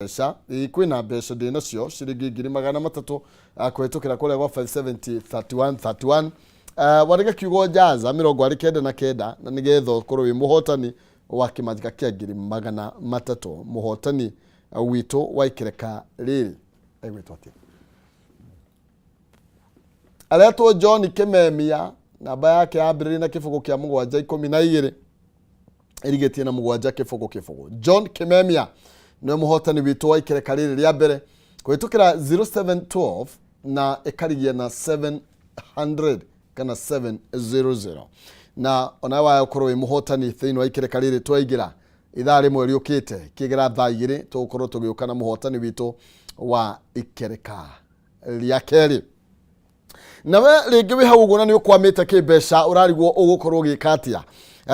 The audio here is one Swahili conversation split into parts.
Besha kwina besha de nacio ciringi 300 kwetukira kule kwa 570 31 warega kiugo jaza 29 na nigetho koro wi muhotani wa kimanjika kia 300 muhotani wito wa ikereka riri egwetwa ati Aleto John Kameme namba yake abiriri na kifugo kia mugwanja 12 irigetie na mugwanja kifugo John Kameme no muhotani wito wa ikereka riri ria mbere kwetukira 0712 na ekarigia na 700 kana 700 na ona wa ukorwo muhotani thiini wa ikereka riri twaigira ithari mweri ukite kigera thaa 2 tukorwo tugiukana muhotani wito wa ikereka ria keri nawe ringi wi hau gona ni ukwamite kibesha urarigwo ugukorwo gikatia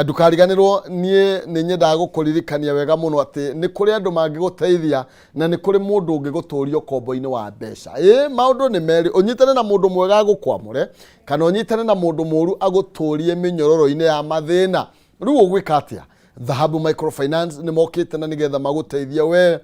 ndukariganirwo nie ni nyenda gukuririkania wega muno ati ni kuri andu mangiguteithia na ni kuri mundu ungiguturio kombo-ini wa besha maundu ni meri unyitane na mundu mwega agukwamure kana unyitane na mundu muru aguturie minyororo-ini ya mathina riu ugwikatia Dhahabu Microfinance ni mokite na nigetha maguteithia we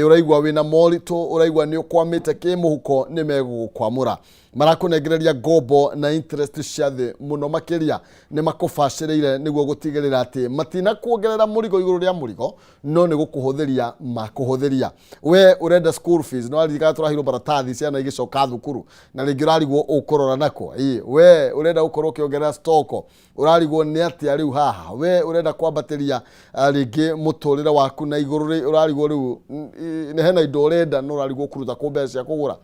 uraigwa wina morito uraigwa ni ukwamite kimuhuko ni megukwamura marakunegereria gombo na interest cia thi muno makiria ni makufacirire niguo gutigirira ati matina kuongerera murigo iguru ria murigo no ni gukuhuthiria makuhuthiria we urenda school fees no arika turahiro baratathi ciana igicoka thukuru na ringi urarigwo ukurora nako we urenda ukorwo ukiongerera stoko urarigwo ni ati riu haha we urenda kwambatiria ringi muturire waku na iguru urarigwo riu ni hena indo urenda no urarigwo kuruta kumbecia kugura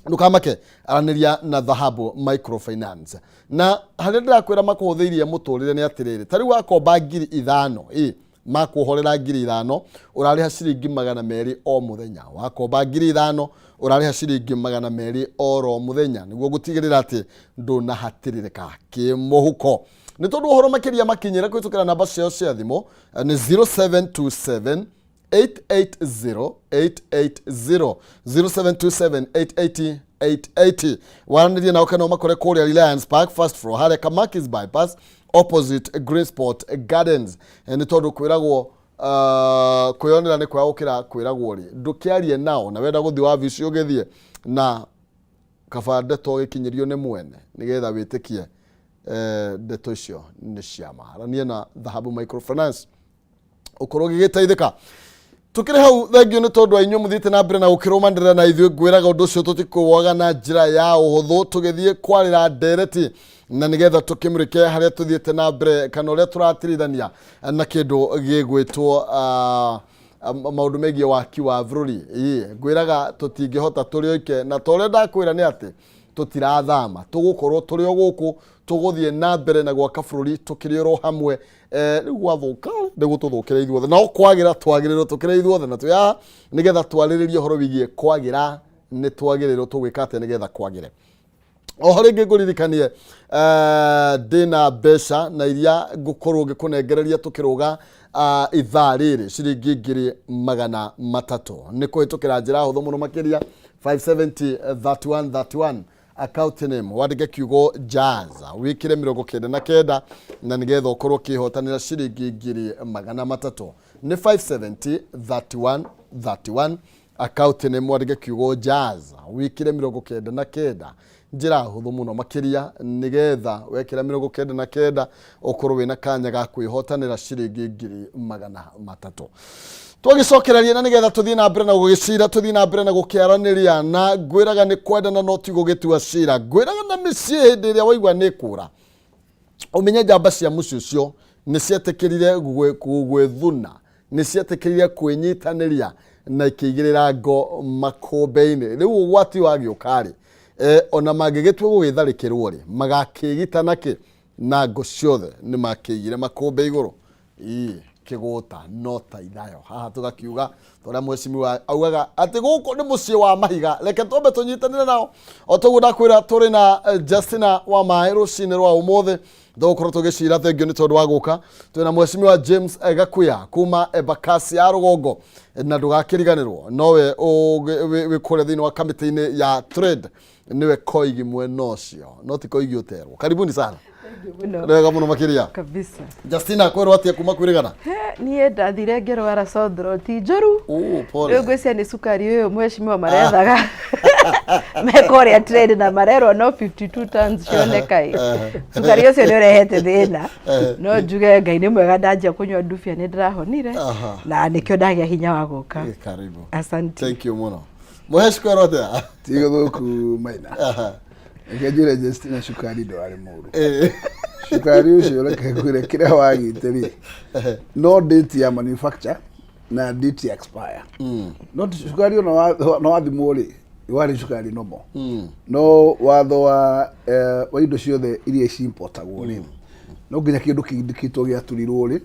ndukamake araniria na Dhahabu Microfinance na hari ndirakwira makuhuthiria muturire ni atiriri tari wakomba 5,000 makuhorera 5,000 urariha ciringi 200 o muthenya wakomba 5,000 urariha ciringi 200 o muthenya niguo gutigirira ati ndunahatirika kimuhuko ni tondu uhoro makiria makinyira kwitukira namba cio cia thimu ni 0727 880 0727 waranirie nao kana makore kuria Reliance Park first floor hare Kamakis bypass opposite Greensport Gardens ni tondu kwiragwo kwionera ni kwa ukira kwiragwo ri ndukiarie nao na wenda guthi wa vicio githie na kabande to gikinyirio ni mwene nigetha witikie ndeto icio ni ciama aranie na Dhahabu Microfinance ukorwo gigiteithika tukire hau thengio ni tondu ainyu muthite na mbere na gukirumanirira na ithuĩ ngwiraga undu ucio tutikuwaga na njira ya uhuthu tugithie kwarira ndereti na nigetha tukimurike haria tuthiite na mbere kana uria turatirithania na kindu gigwitwo maundu megie waki wa bururi ngwiraga tutingihota turi oike na tore ndakwira ni ati tutirathama tugukorwo turi o guku tuguthie na mbere na gwaka bururi tukirioro hamwe riu gwathuka nigututhukira ithuothe na okwagira twagirirwo tukire ithuothe na tuya nigetha twariririe horo wigie kwagira ni twagirirwo tugwikate nigetha kwagire oho ringi nguririkanie ndina besha na iria ngukorwo ngikunengereria tukiruga ithaa riri ciringi 300 ni kuhitukira njira huthu muno makiria 570 31 account name wandike kiugo jaza wikire 99 na nigetha ukorwo kihotanira ciringi 300 ni 570 31 account name wandike kiugo jaza wikire 99 njira huthu muno makiria nigetha wekira 99 ukorwo wina kanya ga kwihotanira ciringi 300 twagicokereria na nigetha tuthie na mbere na gugicira tuthie na mbere na gukiaraniria na ngwiraga ni kwendana no ti gugitua cira ngwiraga na micii hindi iria waigua ni kura umenye njamba cia muci ucio ni cietikirire gwithuna ni cietikirire kwinyitaniria na ikigirira ngo makombe-ini riu ugwati wagiukari ona mangigitua gugitharikirwo ri magakigitana ki na ngo ciothe ni makigire makombe iguru kiguta nota ithayo haha tugakiuga toria mwecimiwa augaga ati guku ni mucii wa mahiga reke twambe tunyitanire nao o tuguo ndakwira turi na Justina wa mai rucini rwa umuthi Ndokorwo tugicira thengio ni tondu wa guka. Twina mheshimiwa James Gakuya kuma Embakasi ya Rugongo na ndugakiriganirwo nowe wi kure thini wa kamiti-ini ya trade niwe koigi mwena ucio no ti koigi uterwo. Karibuni sana. Wega muno makiria kabisa. Justina kwero atia kuma kwirigana? Niĩ ndathire ngerwara Sondro ti njoru. Pole. Rĩu ngwĩcia nĩ cukari ũyũ mheshimiwa marethaga mekoria trade na marerwo no 52 tons cioneka cukari ũcio nĩ ũrehete thĩna no njuge Ngai nĩ mwega ndanjia kũnyua ndubia nĩ ndĩrahonire na nĩkĩo ndagĩa hinya wa gũka. Karibu. Asante. Thank you muno. Muhesh kwero atia? Tiga thuku maina. Ngejire Justina cukari ndwari muru. Cukari ucio reke kwire kira wagite no date ya manufacture na date ya expire. No cukari no wathimwo ri wari cukari nomo. No watho wa indo ciothe iria importagwo ri no nginya kindu kindikitwo giaturirwo ri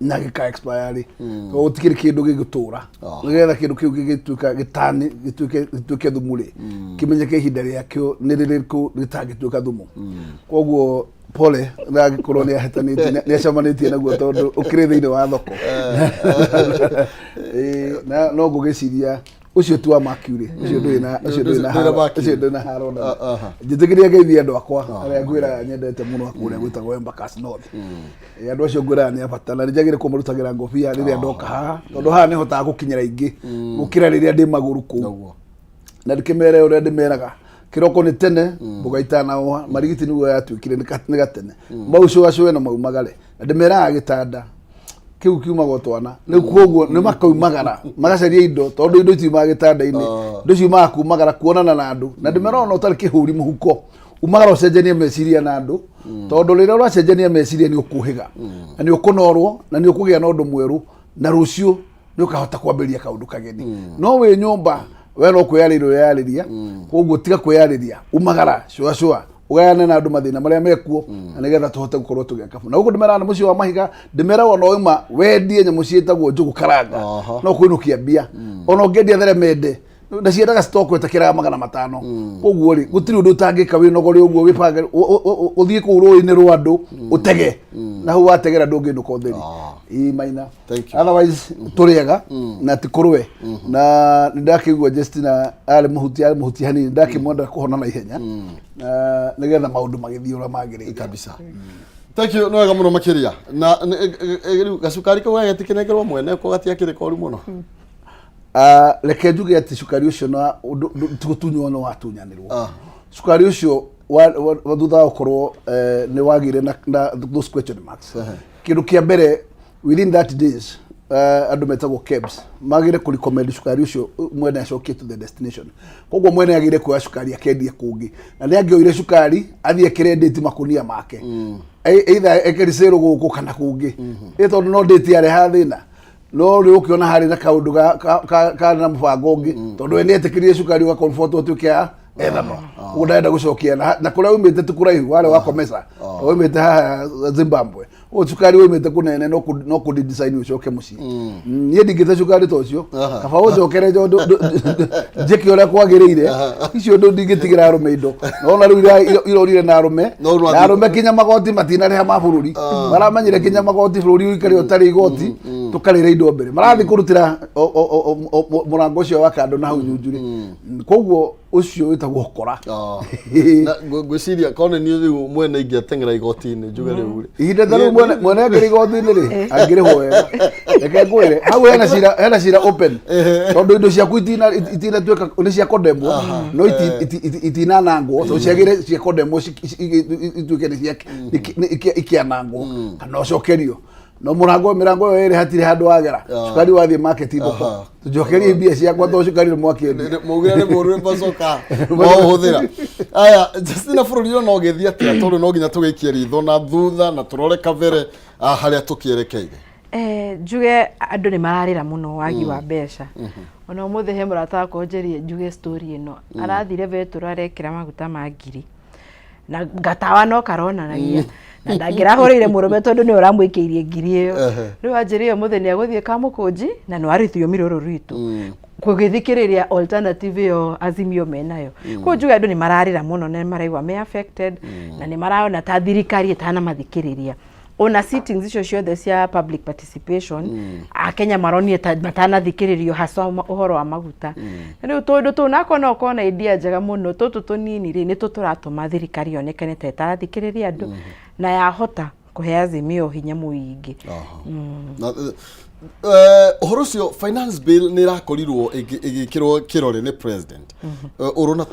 na gika expire ri ko utikiri kindu gigutura nigetha kindu kiu gigituika gitani gituike thumu ri kimenyeke ihinda riakio ni ririku ritangituika thumu. Koguo pole ndagikorwo ni ahetanite ni acamanitie naguo tondu ukire thiini wa thoko na no ngugiciria ucio tu wa Mercury ucio ndina harona njitikiria ngeithia andu akwa aria ngwira nyendete muno akuria gwitagwo Embakasi North andu acio ngwira ni abatana njagire kumurutagira ngobia riria ndoka haha tondu haha ni hotaga gukinyira ingi gukira riria ndi maguru ku na ndikimere uria ndimeraga kiroko ni tene bugaitana oha marigiti niguo yatuikire ni gatene maucio acio na maumagare na ndimeraga gitanda kiu kiuma gotwana ni kuoguo ni makaumagara magacaria indo tondu indo itiumaga gitanda-ini indo ciumaga kumagara kuonana na andu na ndimerona utari kihuri muhuko umagara ucenjania meciria na andu tondu riria uracenjania meciria ni ukuhiga na ni ukunorwo na ni ukugia na undu mweru na rucio ni ukahota kwambiria kaundu kageni no we nyumba we no kwiyariria koguo tiga kwiyariria umagara shwa ugayane na andu mathina maria mekuo na nigetha tuhote gukorwo tugiaka na uguo ndimera na mucio wa mahiga ndimera ona oima wendie nyamu cietagwo njugu karanga no kwinukia mbia ona ngendia theremende na ciendaga stock wetakira $500 koguo ri gutiri undu utangika wi nogori uguo wipange uthie ku roi-ini rwa andu utege na hu wategera ndunginuka utheri maina. Otherwise turiega na tikurwe na ndakigwa Justina ale muhuti hanini ndakimwenda kuhona na ihenya nigetha maundu magithii ura magirire kabisa. Thank you no wega muno makiria na gacukari ko gagetikinegerwo mwene ko gatiakire koru muno. Reke njuge ati cukari ucio na tugutunywo no watunyanirwo cukari ucio thutha ukorwo ni wagire na those question marks kindu kia mbere within that days andu metagwo kebs magire ku recommend cukari ucio mwene acokie to the destination koguo mwene agire kuoya cukari akendia kungi na ni angioire cukari athie credit makunia make either ekerisero guku kana kungi tondu no date yare hathina no ri ukiona hari na kaundu ka na mubango ungi tondu we ni etikirie cukari wa comfort utukia ethama unaenda gucokia na kuria umite tukuraihu wale wako mesa umite ha Zimbabwe cukari umite kunene no ku design ucoke muci nie ndingite cukari tocio kaba ucokere jo jeki ora kwagirire icio ndo ndingitigira arume indo nona riu irorire na arume kinya magoti matina reha mabururi maramenyire kinya magoti bururi uikari utari igoti tukarire indo mbere marathi kurutira murango ucio wa kando na hau nyunjuri koguo ucio witagwo kora na gwiciria kone ni riu mwene ingiatengera igoti-ini njuge riu ihinda tharu mwene ngiri igoti-ini ri angiri hoya reke ngwire hau hena cira open tondu indo ciaku itina tuika ni cia condemn no itinanangwo so ciagire cia condemn ituike ni ikianangwo kana ucokerio no mirango yo iri hatire handu wagera cukari wathie market thoko tujokerie mbia ciakwa to cukari mwakiendi mugira ni murwe bacoka no huthira aya Justina bururi no gethia tia tondu no nginya tugikie ritho na thutha na turore kavere haria tukierekeire njuge andu ni mararira muno wagi wa mbeca ona umuthe he murata wakwa njerie njuge story ino arathire vetura arekira maguta ma ngiri na ngatawa no karonanagia na ndangirahorire murume tondu ni uramwikiirie ngiri iyo riu anjirie muthe ni aguthie kamukunji na no arithio miroro ritu kugithikiriria alternative yo Azimio menayo ko juga andu ni mararira muno na maraigwa me affected na ni maraona ta thirikari itana mathikiriria ona sittings icio ciothe cia public participation Kenya maroni matana thikiririo haswa uhoro wa maguta riu tondu tunakona ukona idea njega muno tutu tunini ri ni tuturatuma thirikari yonekane ta itarathikiriria andu na yahota kuhe Azimio hinya muingi uhoro ucio finance bill ni rakorirwo igikirwo kirore ni president urona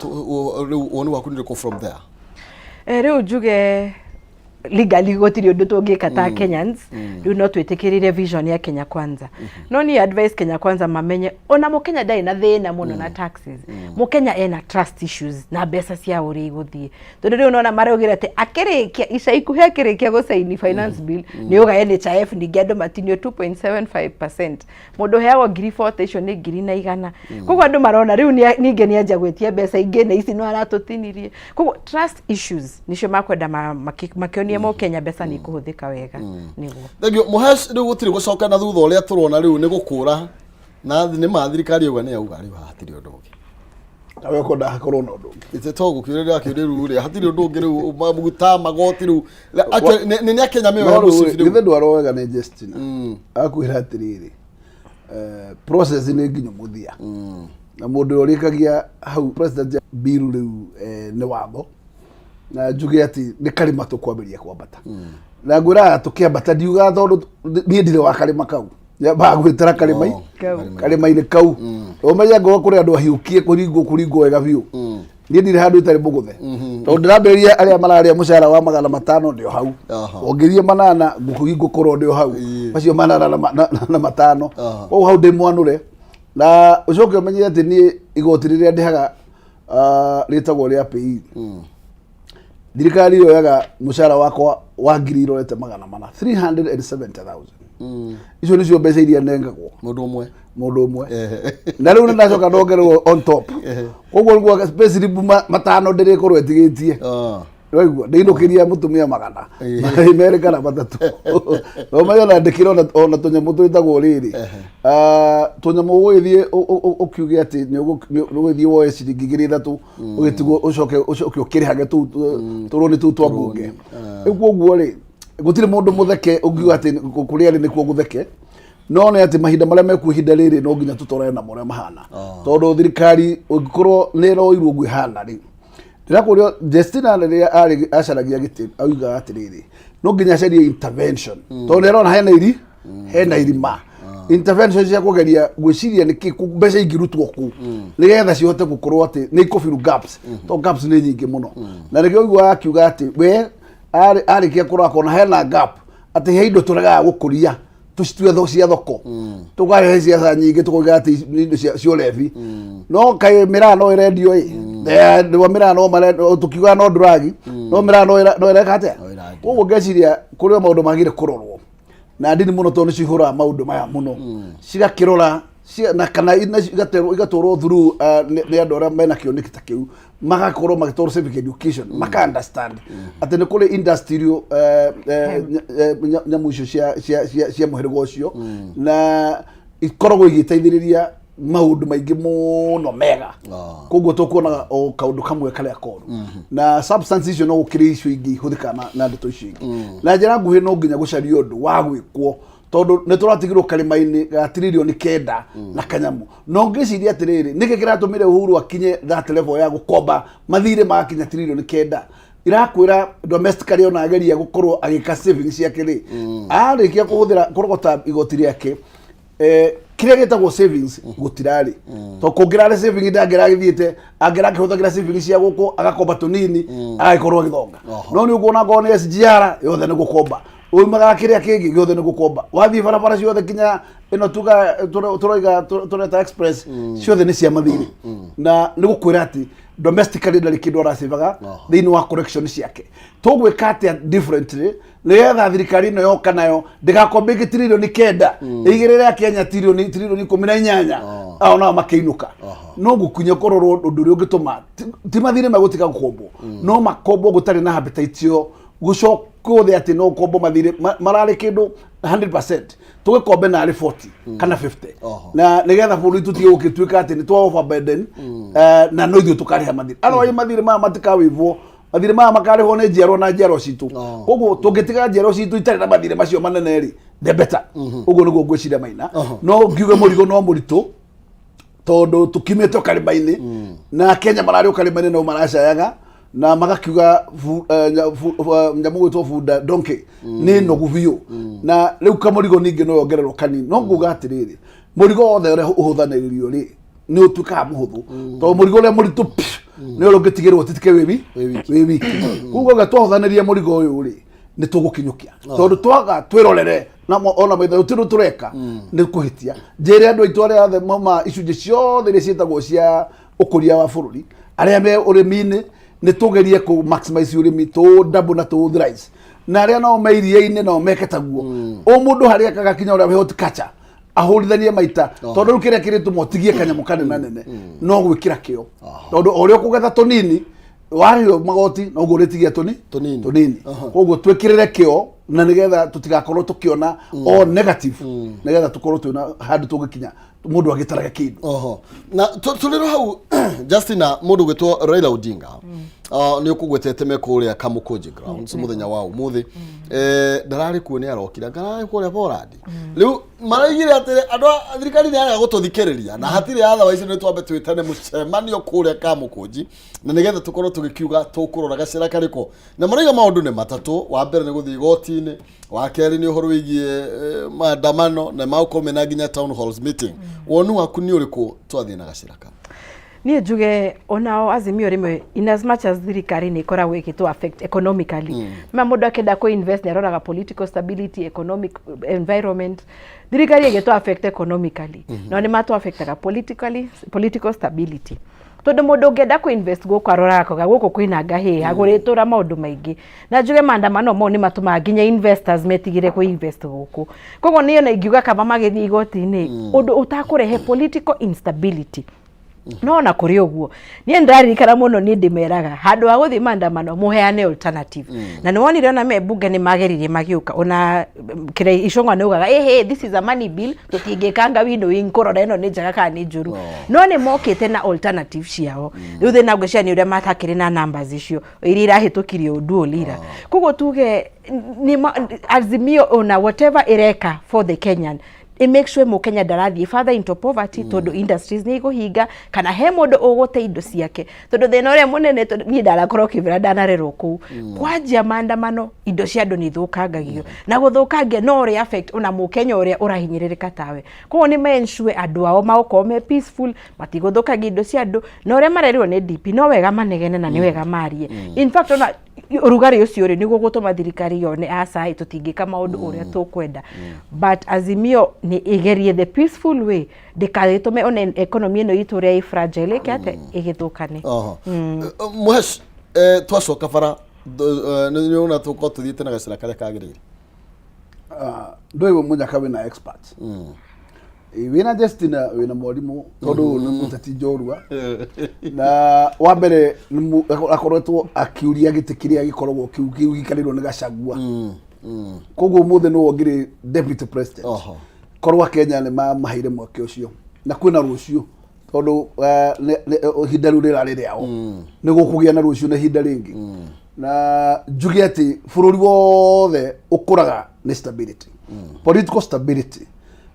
riu woni waku ni from there riu njuge legally gotiri undu tungika ta Kenyans riu no twitikirire vision ya Kenya Kwanza no ni advice Kenya Kwanza mamenye ona mukenya dai na thina muno na taxes mukenya ena trust issues na mbeca cia uri iguthie tondu riu nona maraugira ati akirikia ica ikuhe akirikia go sign finance bill ni uga NHIF ni gendo matinio 2.75% mundu heago ngiri 40 icio ni ngiri na igana koguo andu marona riu ninge ni anja gwetia mbeca ingi na ici no aratutinirie koguo trust issues nicio makwenda makionio mo Kenya mbeca ni kuhuthika wega niguo thegio muhesh riu gutiri gucoka na thutha uria turona riu ni gukura na ni mathirikari uga ni auga riu hatiri undu ungi awe ko da korona undu ite togu kirira akiriru ri hatiri undu ungi riu maguta magoti riu ni Kenya meyo githe ndwaro wega ni Justina akwira atiriri process ni nginyo muthia na mundu urikagia hau president bill riu ni watho na njuge ati ni karima tukwambiria kwambata na ngwira tukiambata ndiuga tondu ni ndire wa karima kau ya bagwitira karima ile kau umenya ngo kuri andu ahiukie kuringo wega biu ni ndire handu itari buguthe tondu ndiramberia aria mararia mushara wa 500 ndio hau ongerie manana ngukuringo koro ndio hau macio manana na matano o hau ndi mwanure na ucoke umenye ati ni igoti riria ndihaga ritagwo ria PE thirikari yoyaga mushara wakwa wa ngiri irorete 370,000 icio nicio mbeca iria nengagwo mundu umwe na riu ndacoka ndongererwo on top koguo ngwa space ribu matano ndirikorwo etigitie Raigua ndindukiria mutumia magana America na matatu no mayo na ndikira ona tunyamu twitagwo riri tunyamu gwithie ukiuge ati ni gwithie woe ciringi 3 ugitigo ucoke ukirihage tu turoni tu twa bunge iguo guo ri gutire mundu mutheke ungiuga ati kuria ri nikuo gutheke no ne ati mahinda maria mekuhinda riri no nginya tutorane na more mahana tondu thirikari ungikorwo ni roirwo gwihana ri ndirakurio Justina rĩrĩa ari acaragia gĩtĩ auga atiriri no nginya carie intervention tondu nĩrona hena irima intervention cia kugeria gwiciria niki mbeca ingirutwo ku nigetha cihote gukorwo ati ni ikufiru gaps to gaps ni nyingi muno na rĩgĩ ũigua akiuga ati we arikia kurakona hena gap ati he indo tũregaga gũkũria tucitue tho cia thoko tugahe ciaca nyingi tukuga ati indo cio levi no kai mirano irendio ndio mirano mare tukiuga no drug no mirano no ireka atia uguo ngeciria kuri maundu magire kurorwo na ndini muno tondu cihura maundu maya muno cigakirora na kana igatorwo through ni andu aria mena kioneki ta kiu magakorwo magitorwo civic education maka understand ati ni kuri industrial nyamu icio cia muhirgo ucio na ikoragwo igiteithiriria maundu maingi muno mega koguo tukuona o kaundu kamwe karia koru na substance icio no gukiri icio ingi huthikana na ndeto icio ingi na njira nguhi no nginya gucaria undu wa gwikwo tondu ni turatigirwo karima-ini ga trilioni 9 na kanyamu no ngiciria atiriri niki kiratumire Uhuru akinye that level ya gukomba mathire makinya trilioni 9 irakwira domestically ona ageria gukorwo agika savings yake ri arikia kuhuthira kurogota igoti riake kiria gitagwo savings gutirari to kungirare savings ndangiragithiete angirakihuthira savings cia guku agakomba tunini agakorwo githonga no ni uguona ngone SGR yothe ni gukomba uimaga kiria kingi giothe ni gukomba wathi barabara ciothe kinya ino tuga tureta express ciothe ni cia mathiri na ni gukwira ati domestically ndari kindu arasivaga thiini wa correction ciake tugwika atia differently nigetha thirikari no yoka nayo ndigakombe trilioni 9 igirire ya Kenya trilioni 18 aona makeinuka no gukunya kororwo undu uri ungituma ti mathire magutika gukombo no makombo gutari na habitatio gucoko the ati no kombo mathire marare kindu 100% tugikombe na ari 40 kana 50 na nigetha buri tutige ukituika ati ni twa overburden na no ithu tukariha mathire ano mathire ma matika wivwo mathire ma makare hone njero na njero citu koguo tungitiga njero citu itari na mathire macio manene ri the better uguo niguo ngwiciria maina no ngiuga murigo no muritu tondu tukimete karibaini na Kenya marari ukaribaini no maracayaga na magakiuga nyamu gwitwo bunda donkey ni no guvio na riu kamurigo ningi no yongererwo kanini no nguga atiriri murigo othe ure uhuthaniririo ri ni utuika muhuthu to murigo ure muritu ni urungitigirwo titike wi wiki kugo gatwahuthaniria murigo uyu ri ni tugukinyukia tondu twaga twirorere na ona maitha utiru tureka ni kuhitia njere andu aitware athe mama icunje ciothe ri cietagwo cia ukuria wa bururi aria me urimini ni tugerie ku maximize urimi to double na to thrice na aria no meirie-ini no meketaguo o mundu haria kagakinya uria horticulture ahurithanie maita tondu rukiria kiritu motigie kanyamu kanene nene no gwikira kio tondu uria kugetha tunini wario magoti no nguritigia tunini koguo twikirire kio na nigetha tutigakorwo tukiona o negative nigetha tukorwo twina handu tungikinya mundu agitaraga kindu na tuliro hau Justina mundu gwitwo Raila Odinga ni ukugwetete me kuria Kamukunji grounds muthenya wa umuthi ndarari kuo ni arokira ngarari kuria Poland riu maraigire atire andu thirikari ni ara gututhikiriria na hatire otherwise ni twambe twitane mucemanio kuria Kamukunji na nigetha tukorwo tugikiuga tukurora gacira kariko na maraiga maundu ni matatu wa mbere ni guthii gotini wa keri ni uhoro wigie maandamano na maukome na ginya town halls meeting wonu waku ni uriku twathie na gacira ka ni juge onao Azimio rimwe in as much as thirikari ni ikoragwo igitu affect economically mundu akenda ko invest ni aroraga political stability, economic environment, thirikari igitu affect economically no ni matu affectaga political stability tondu mundu ungenda ku invest guku aroraga guku kwina ngahi aguritura maundu maingi na juge maandamano mo ni matuma nginya investors metigire ku invest guku koguo niyo na ingiuga kaba magithii igoti-ini undu utakurehe political instability no na kuri uguo ni ndarikana muno ni ndimeraga handu wa guthi maandamano muheane alternative na ni wonire ona mebunge ni mageririe magiuka ona kire icongwa ni ugaga hey this is a money bill tutingikanga wino inkorora ino ni njaga kana ni njuru no ni mokite na alternative ciao riu thina ngwiciria ni uria matakire na numbers icio iria irahitukirio undu ulira kugo tuge ni Azimio ona whatever ireka for the Kenyan it makes sure Mukenya ndarathie further into poverty tondu industries ni iguhinga kana he mundu ugote indo ciake tondu thina uria munene ni ndarakorwo kivira ndanarerwo ku kwanjia maandamano indo cia andu ni thukangagio na guthukangia no ri affect ona Mukenya uria urahinyiririka tawe koguo ni mensure andu ao maukome peaceful matiguthukangia indo cia andu na uria marerirwo ni DP no wega manegene na ni wega marie in fact ona urugari ucio ri niguo gutuma thirikari yone asai tutingika maundu uria tukwenda but Azimio ni igerie the peaceful way ndikagitume ona economy ino itu ria fragile kate igithukane muhesh twacoka bara ni ona tuko tuthiite na gacira karia kagirire ndoi munya kawe na expert wina Justina wina mwalimu tondu ni mutati njorua na wa mbere akoretwo akiuria gitikiria gikoragwo kiugikanirwo ni Gachagua koguo muthe no wongire deputy president korwa Kenya ni mahaire mwake ucio na kwina rucio tondu hinda riu rirari riao ni gukugia na rucio na hinda ringi na njugi ati bururi wothe ukuraga ni stability political stability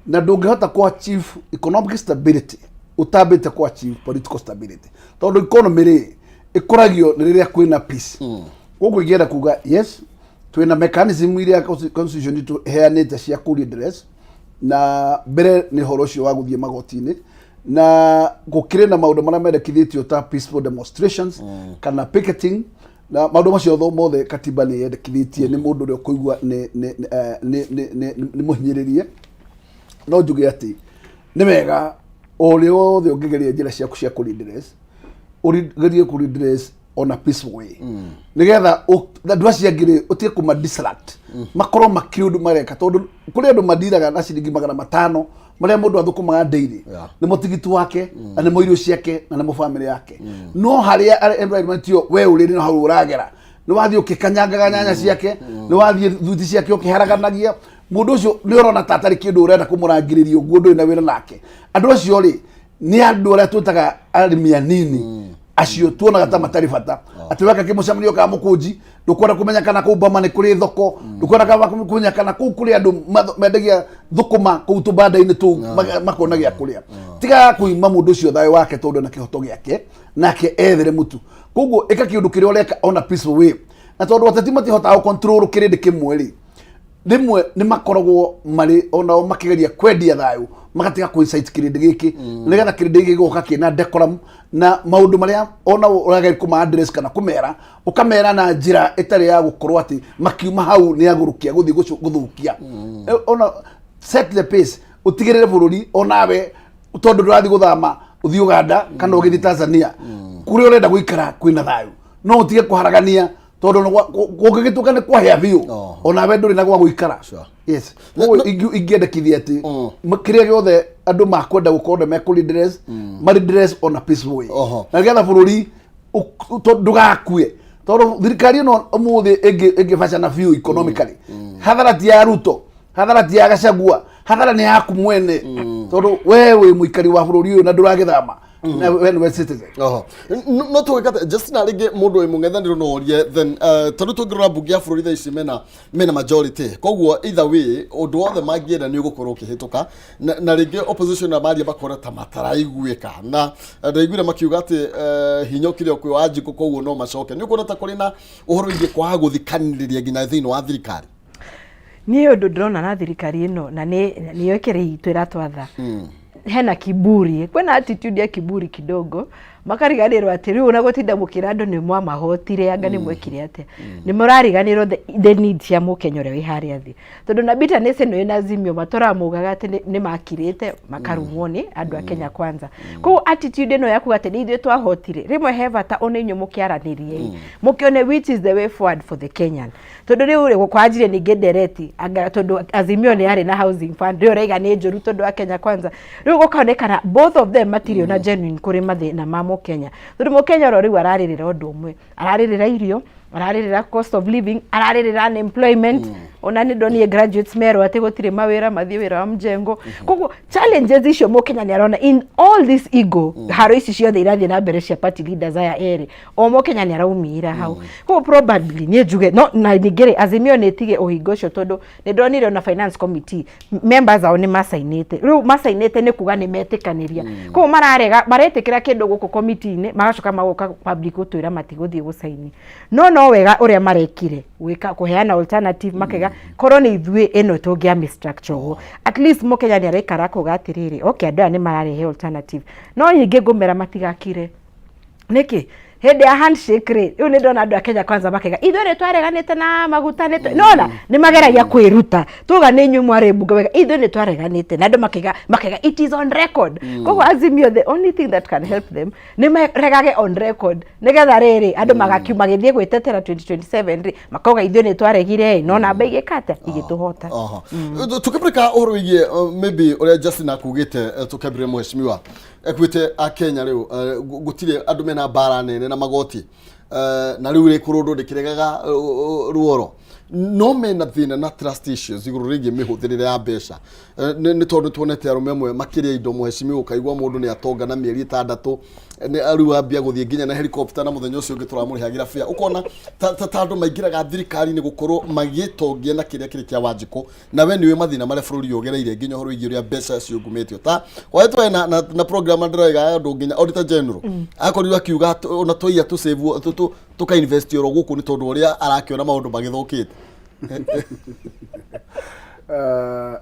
na ndungihota ku achieve economic stability utabite ku achieve political stability tondu economy ri ikuragio ni riria kwina peace koguo igienda kuga yes twina mechanism iria constitution itu heanite cia ku redress na mbere ni horo cio wa guthie magoti-ini na gukire na maundu maria mendekithitio ta peaceful demonstrations kana picketing na maundu macio mothe katiba ni yendekithitie ni mundu uri kuigua ni muhinyiririe no njuge ati ni wega uri wothe ungigeria njira ciaku cia kuredress urigerie kuredress on a peaceful way nigetha ndu acio angiri utie kuma distract makorwo makiundu mareka tondu kuri andu madiraga na ciringi 500 maria mundu athukumaga daily ni mutigiti wake na ni moirio ciake na ni family yake no haria environment yo we uri no hau uragera ni wathi ukikanyangaga nyanya ciake ni wathi thuti ciake ukiharaganagia mundu ucio ni urona tatari kindu urenda kumurangiriria uguo ndu ina wira nake andu acio ri ni andu aria twitaga arimi anini acio tuonaga ta matari bata ati weka kimucamrio ka mukunji ndukwenda kumenya kana kuu Bama ni kuri thoko ndukwenda kana kumenya kana kuu kuri andu mendagia thukuma kuu tubanda-ini tu makona gia kuria tiga kuima mundu ucio thayo wake tondu na kihoto giake nake ethere mutu koguo eka kiundu kiria ureka on a peaceful way na tondu atati matihota control kirindi kimwe ri rimwe ni makoragwo mari onao makigeria kwendia thayo magatiga kuinsight kirindi giki nigetha kirindi giki goka kina decorum na maundu maria ona urageri kuma address kana kumera ukamera na njira itari ya gukorwo ati makiuma hau ni agurukia guthi guthukia ona set the pace utigirire bururi onawe tondu ndurathi guthama uthi Uganda kana ugithi Tanzania kuri urenda guikara kwina thayo no utige kuharagania tondu gugigituka ni kwahia biu onawe nduri na gwa guikara yes ingiendekithia ati kiria giothe andu makwenda gukorwo mekulidress maridress on a peaceful way na getha bururi ndugakue tondu thirikari no umuthi ingibacana biu economically hathara ti ya Ruto hathara ti ya Gachagua hathara ni yaku mwene tondu wewe muikari wa bururi uyu na nduragithama na when we citizen no to get just na rige mundu we mung'ethaniro no orie then tondu tungirora bunge ya bururi tha ici mena majority koguo either way undu wothe mangienda ni ugukorwo ukihituka na rige opposition na mari bakora ta mataraiguika na ndaiguire makiuga ati hinya ukirio kwi Wanjiku koguo no macoke ni ukona ta kuri na uhoro ingi kwa guthikaniria nginya thini wa thirikari ni undu ndrona na thirikari ino na ni yekere itu iratwatha hena kiburi kwena attitude ya kiburi kidogo makariganirwo ati riu na gutinda mukira andu ni mwa mahotire anga ni mwekire ate ni murariganirwo the needs ya mukenyore wi hari athi tondu na bitterness no ina zimio matora mugaga ati ni makirite makarumwo ni andu a Kenya kwanza ko attitude no yaku ati ni ithu twahotire rimwe heva ta onenyo mukiaranirie mukione which is the way forward for the Kenyan tondu riu kwajire ni gedereti anga tondu azimio ni yari na housing fund riu reiga ni njuru tondu a Kenya kwanza riu gukaonekana both of them material na genuine kuri mathina mamo Kenya tondu Mukenya ro riu araririra undu umwe araririra irio araririra cost of living araririra unemployment ona ni ndoni graduates mero ati gutire mawira mathie wira wa mjengo koguo challenges icio Mukenya ni arona in all this ego haro ici ciothe irathie na mbere cia party leaders aya eri o Mukenya ni araumira hau koguo probably ni njuge no na nigere azimio ni tige uhingo ucio tondu ni ndonire na finance committee members ao ni masainite riu masainite ni kuga ni metikaniria koguo maretikira kindu guku committee ni magacoka magoka public utwira matiguthie gusaini no wega uria marekire wika kuheana alternative makega korwo ni ithue eno tungia mistructure at least Mukenya ni araikara kugatiriri okay andu ni mararehe alternative no nyingi ngumera matigakire niki hende ya handshake ri uyu ni ndona andu a Kenya kwanza makega ithu ni twareganite na maguta ni nona ni mageragia kwiruta tuga ni nyumwa ri bunge wega ithu ni twareganite na andu makega it is on record koguo azimio the only thing that can help them ni maregage on record nigetha riri andu magakiuma githie gwitetera 2027 ri makoga ithu ni twaregire nona mbeige kata igituhota tukipeleka uhoro wigie maybe uria Justin akugite tukabire mheshimiwa ekwite a Kenya riu gutire andu mena bara nene na magoti na riu ri kurundu ndikiregaga ruoro no mena thina na trust issues iguru rigi mihuthirire ya mbeca ni tondu tuonete arume amwe makiria indo mheshimiwa ukaigwa mundu ni atonga na mieri 6 ni ariu ambia guthie nginya na helicopter na muthenya ucio ungi turamurihagira fia ukona ta andu maingiraga thirikari ni gukorwo magitongia na kiria kiri kia Wanjiku na we niwe mathina mare bururi yogereire nginya horo igi uria mbeca cio ngumetio ta wetwe na program ndiraga andu nginya auditor general akorirwa kiuga ona toia tu save tuka invest yoro guku ni tondu uria arakiona maundu magithukite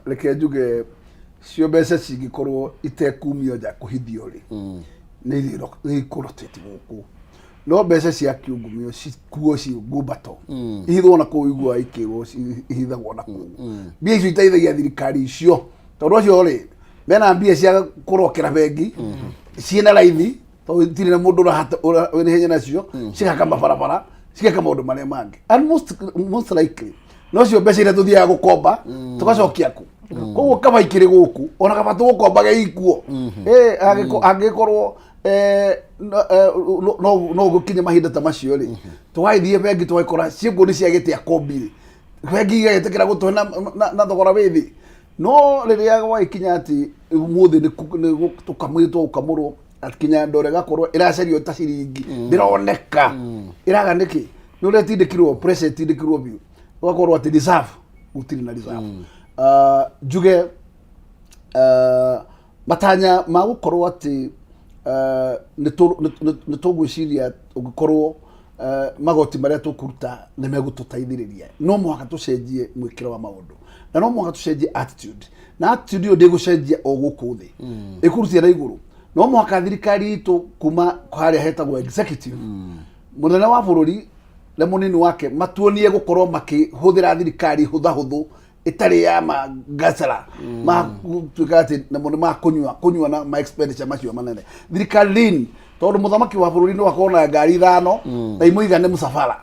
reke njuge cio mbeca cingikorwo itekumio ja kuhithio ri ni ikorotete guku no mbeca cia kiungumio cikuo ci ngumbato ihithwo na kuigua ikirwo ihithagwo na ku mbia icio iteithagia thirikari icio tondu acio ri mena mbia cia kurokera bengi ciina raithi to tiri na mundu uri henya nacio cigaka mabarabara cigaka maundu maria mangi and most likely no cio mbeca iria tuthiaga gukomba tugacokia ku koguo kaba ikiri guku ona kaba tugukomba ge ikuo angikorwo no gukinye mahinda ta macio ri twaithie bengi twakora ciĩngũ nĩ ciagĩte akombi bengi igagĩtĩkĩra gũtũhe na thogora wĩthĩ no rĩrĩa gwaikinya atĩ ũmũthĩ nĩ tũkamwĩtwo ũkamũrwo akinya ndore gakorwo iracario ta ciringi ndironeka iraga niki nĩ ũrĩa tindĩkirwo pressure tindĩkirwo biũ ũgakorwo atĩ reserve gũtirĩ na reserve njuge matanya ma gũkorwo atĩ nĩ tũgwĩciria ũngĩkorwo magoti marĩa tũkũruta nĩ megũtũteithĩrĩria no mũhaka tũcenjie mwĩkĩre wa maũndũ na no mũhaka tũcenjie attitude na attitude ĩyo ndĩgũcenjia o gũkũ thĩ ĩkũrutĩra na igũrũ no mũhaka thirikari itũ kuma harĩa hetagwo executive mũnene wa bũrũri na mũnini wake matuonie gũkorwo makĩhũthĩra thirikari hũthahũthũ itarĩ ya magacara tuĩka atĩ na mũno ma kũnyua na ma expenditure macio manene thirikari lini tondũ mũthamaki wa bũrũri no akorwo na ngari 5 na imũigane mũsafara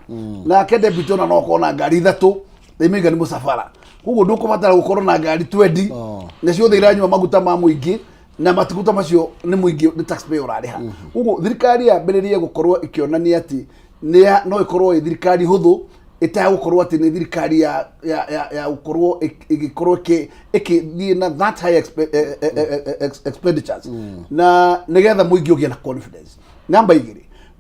nake deputy no akorwo na ngari 3 na imũigane mũsafara koguo ndũkũbatara gũkorwo na ngari 20 na ciothe iranyua maguta ma mũingĩ na matiguta macio nĩ mũingĩ nĩ taxpayer ũrarĩha koguo thirikari yambĩrĩrie gũkorwo ĩkĩonania atĩ no ĩkorwo thirikari hũthũ itagũkorwo atĩ nĩ thirikari ya gũkorwo ĩgĩkorwo ĩkĩthiĩ na that high expenditures na nĩgetha mũingĩ ũgĩe na confidence namba 2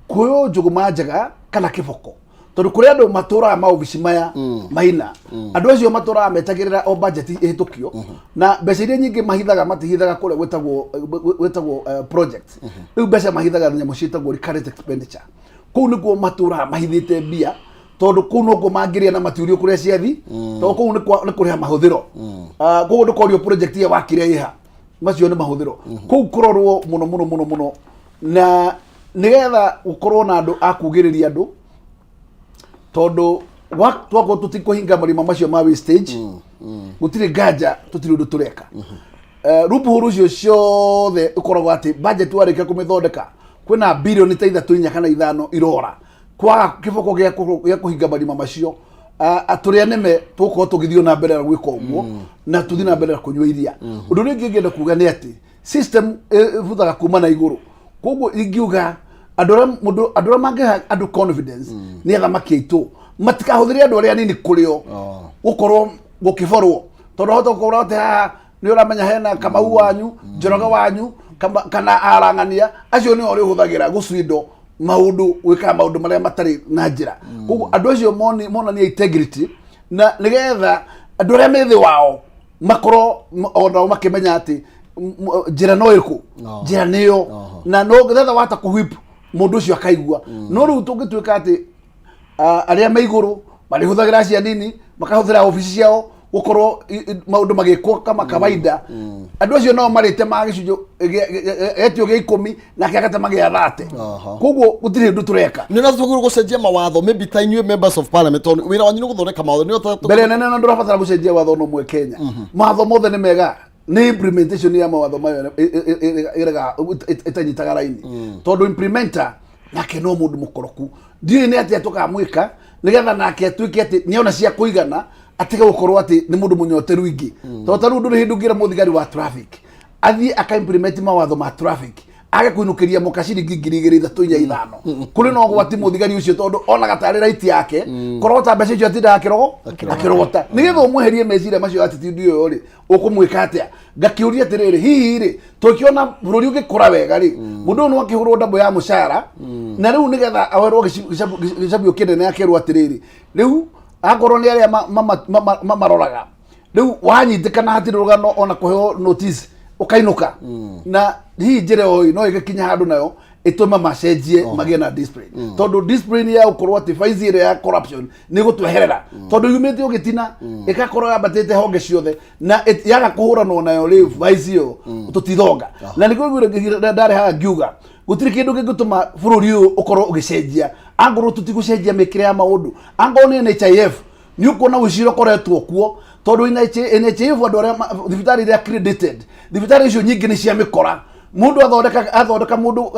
kuoyo njũgũma njega kana kĩboko tondũ kũrĩ andũ matũraga maobici maya mahina andũ acio matũraga metagĩrĩra o budget ĩhĩtũkio na mbeca iria nyingĩ mahithaga matihithaga kũrĩa gwĩtagwo project rĩu mbeca mahithaga nyamũ ciĩtagwo recurrent expenditure kũu nĩkuo matũraga mahithĩte mbia tondu kuu no ngomangĩria na matiũrio kũrĩa ciathi tondu kuu nĩ kũrĩha mahũthĩro kũu nĩ kũrio project ya wakire iha macio nĩ mahũthĩro kũu kũrorwo mũno na nĩgetha gũkorwo na andũ akugĩrĩria andũ tondu twakorwo tũtikũhinga marima macio ma wastage gũtirĩ nganja tũtirĩ ũndũ tũreka rũbuhuru ũcio ciothe ũkoragwo atĩ budget warĩkia kũmĩthondeka kwĩna birioni ta 3 kana 5 irora kwaga kĩboko gĩa kũhinga marima macio atũrĩa nĩme tũkorwo tũgĩthio na mbere na gwĩka ũguo na tũthiĩ na mbere na kũnyua iria ũndũ ũrĩa ingĩenda kuga nĩ atĩ system ĩbuthaga kuma na igũrũ koguo ingiuga andũ arĩa mangĩha andũ confidence nĩ athamaki aitũ matikahũthĩre andũ arĩa anini kũrĩo gũkorwo gũkĩborwo tondũ hota gũkorwo atĩ haha nĩ ũramenya hena Kamau wanyu Njoroge wanyu kana arang'ania acio nĩ orĩ ũhũthagĩra gũcindo maundu wika maundu marĩa matarĩ na njĩra koguo andũ acio monania integrity na nĩgetha andũ arĩa me thĩ wao makorwo onao makĩmenya atĩ njĩra no ĩrĩkũ njĩra nĩyo na no getha wata kũhwip mũndũ ũcio akaigua no rĩu tũngĩtuĩka atĩ arĩa me igũrũ marĩhũthagĩra cia nini makahũthĩra obici ciao gũkorwo maundu magĩkwo kama kawaida andũ acio no marĩte ma gĩcunjĩ etio gĩa 10 na kĩa gatama gĩa 30 koguo gũtirĩ ũndũ tũreka nĩ na tũgũrũ gũcenjia mawatho maybe ta inyuĩ members of parliament wĩra wanyu nĩ gũthondeka mawatho nĩ ũtatu mbere nene na ndũrabatara gũcenjia watho no mwe Kenya mawatho mothe nĩ mega nĩ implementation ya mawatho mayo ĩrega ĩtanyitaga raini tondũ implementer nake no mũndũ mũkoroku ndiũĩ nĩ atĩa tũkamwĩka nĩgetha nake atuĩke atĩ nĩona cia kũigana atige gũkorwo atĩ nĩ mũndũ mũnyoteru ingĩ tondũ tarĩu ndũrĩ hĩndĩ ũngĩra mũthigari wa traffic athiĩ aka-implement mawatho ma traffic age kũinũkĩria mũka ciringi 2,3 kũrĩ no ũgwati mũthigari ũcio tondũ onaga tarĩ right yake kũrogota mbeca icio atindaga akĩrogota nĩgetha ũmweherie meciria macio attitude ĩyo rĩ ũkũmwĩka atĩa ngakĩũria atĩrĩrĩ hihi rĩ tũkĩona bũrũri ũgĩkũra wega rĩ mũndũ no akĩhũrwo ndambo ya mũcara na rĩu nĩgetha awerwo gĩcambio kĩnene akerwo atĩrĩrĩ rĩu akorwo nĩ arĩa mamaroraga rĩu wanyitĩkana hatirĩ rũgano ona kũheo notice ũkainũka na hihi njĩra ĩyo no ĩgĩkinya handũ nayo ĩtũme macenjie magĩe na discipline tondũ discipline ya gũkorwo atĩ faizi ĩrĩa ya corruption nĩ gũtweherera tondũ yumĩte ũgĩtina ĩgakorwo yambatĩte honge ciothe na yaga kũhũranwo nayo rĩu faizi ĩyo tũtithonga na nĩguo ndarĩ haha ngiuga gũtirĩ kĩndũ kĩngĩtũma bũrũri ũyũ ũkorwo ũgĩcenjia angorwo tũtigũcenjia mĩkĩre ya maũndũ angorwo nĩ NHIF nĩ ũkuona ũcira ũkoretwo kuo tondũ NHIF andũ arĩa thibitarĩ iria accredited thibitarĩ icio nyingĩ nĩ cia mĩkora mundu athondeka mundu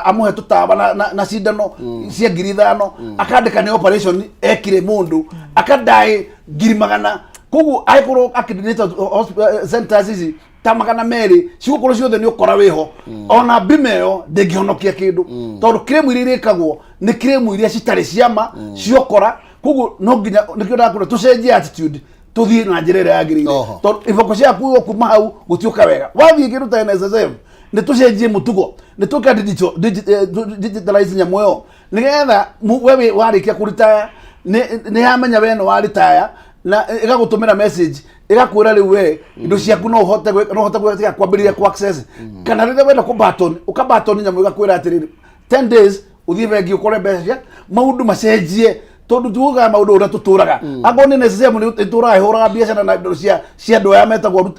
amuhe tutawa na cindano cia 5,000 akandika ni operation ekire mundu akadai 100,000 koguo aikorwo accredited centers ici ta magana meri cigukuru ciothe ni ukora wiho ona bimeo ndingihonokia kindu tondu kiremu iria irikagwo ni kiremu iria citari ciama ciokora koguo no nginya nikio ndakura tucenjie attitude tuthie na njira iria yagirire tondu iboko ciaku kuma hau gutiuka wega wathie kindu ta NSSF ni tucenjie mutugo ni tuka digitalize nyamuyo nigetha wewe warikia kuritaya ni hamenya we no waritaya na igagutumira message igakwira riu we indo ciaku no uhote gwika kwambiriria ku access kana rire wenda ku button ukabatton nyamu igakwira atiriri 10 days uthie bengi ukore mbeca maundu macenjie tondu tuga maundu uria tuturaga agoni necessary ni ituraga ihuraga biacara na indo cia andu aya metagwo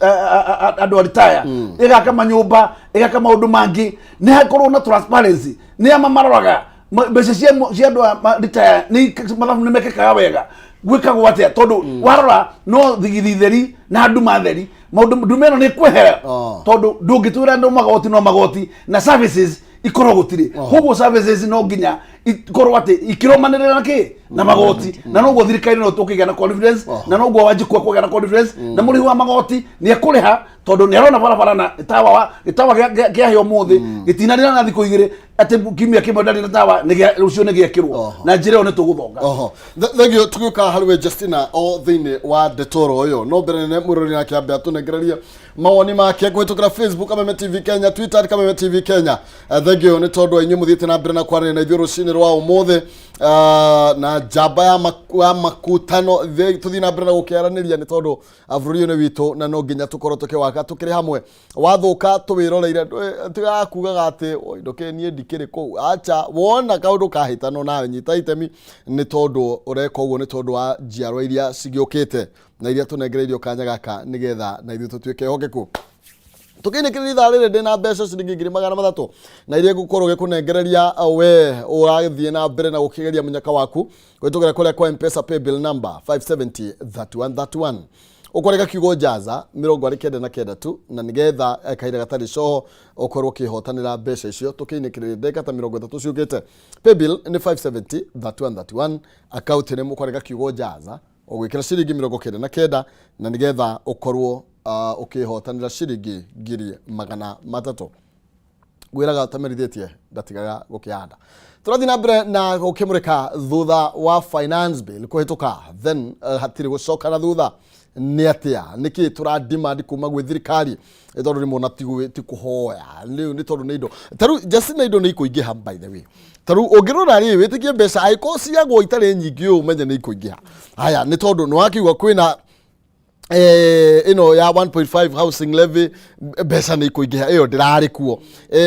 andu retire igaka manyumba igaka maundu mangi ni hakorwo na transparency ni ama maroraga mbeca cia andu retire ni mathabu ni mekekaga wega gwikagwo atia tondu warora no thigithi theri na andu matheri maundu ndumeno ni kwehera tondu ndungitwira andu magoti no magoti na services ikoro gutiri koguo services no nginya ikoro ati ikiromanirira na ki na magoti na no thirikari no tukiga na confidence na no wajikwa kuga na confidence na muri wa magoti ni ekuriha tondu ni arona barabara na itawa gia hyo muthi gitinarira na thiko igire ati kimia kimwe ndari na tawa ni rucio ni giekirwo na njire one tuguthonga thegio tuguka harwe Justina o thini wa detoro uyo no mbere ne murori na kiambia tunegereria mawoni make kwitukira Facebook Kameme TV Kenya, Twitter Kameme TV Kenya. Thegio ni tondu inyu muthite na mbere na kwarana na ithuĩ rucini rwa umuthi na jamba ya makutano tuthi na mbere na gukiaraniria ni tondu bũrũri ni witu na no nginya tukorwo tukiwaka tukiri hamwe wathuka tuwiroreire tiga kugaga ati ndoke nie ndikiri ku acha wona kaundu kahitano nawe nyita itemi ni tondu ureka uguo ni tondu wa njiarwa iria cigiukite na iria tunengereirio kanya gaka nigetha na ithuĩ tutuike hogeku tukinikirira tharire ndina mbeca ciringi 300 na iria gukorwo gikunengereria we urathie na mbere na gukigeria munyaka waku gwitugera kuria kwa M-Pesa paybill number 5703131 ukorega kiugo jaza 29 tu na nigetha kaira gatari coho ukorwo kihotanira mbeca icio tukinikirira ndeka ta 30 ciugite paybill ni 5703131 account ni mukorega kiugo jaza ugwikira ciringi 29 na nigetha ukorwo ukihotanira ciringi 300 gwiraga tamerithitie ndatigaga gukianda turathi na mbere na gukimurika thutha wa finance bill kuhituka then hatiri gucoka na thutha ni atia niki tura demand kuma gwi thirikari tondu ni mona ti kuhoya ni tondu ni indo taru Justina indo ni ikuingiha by the way taru ungirora ri witikie mbeca aiko ciagwo itari nyingi umenye ni ikuingiha haya ni tondu no akiuga kwina ino ya 1.5 housing levy besa ni kuingiha iyo ndirari kuo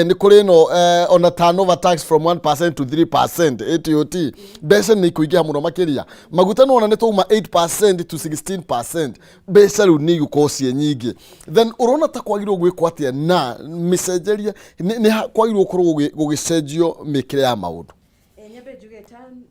ni kuri no on a turnover tax from 1% to 3% ATOT besa ni kuingiha muno makiria maguta no ona ni tuma 8% to 16% besa ru ni gukosie nyingi then urona ta kwagirwo gwikwo atia na micenjeria ni kwagirwo kurwo gugicenjio mikire ya maundu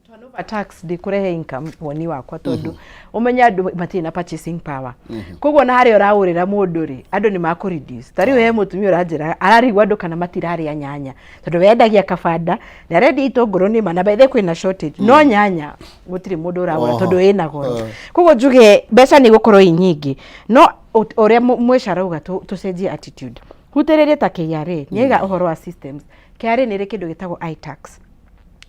turnover tax di kurehe income woni wakwa tondu umenya andu matina purchasing power koguo na hari uraurira mundu ri andu ni maku reduce tari we mutumia uranjira ararigwa andu kana matirari ya nyanya tondu wendagia kabanda na ready itongoro ni mana bethe kwina shortage no nyanya gutiri mundu uragura tondu ina goro koguo njuge mbeca ni gukorwo inyingi no uria mweshara uga tucenjie attitude hutererie ta KRA niga uhoro wa systems KRA ni kindu gitagwo iTax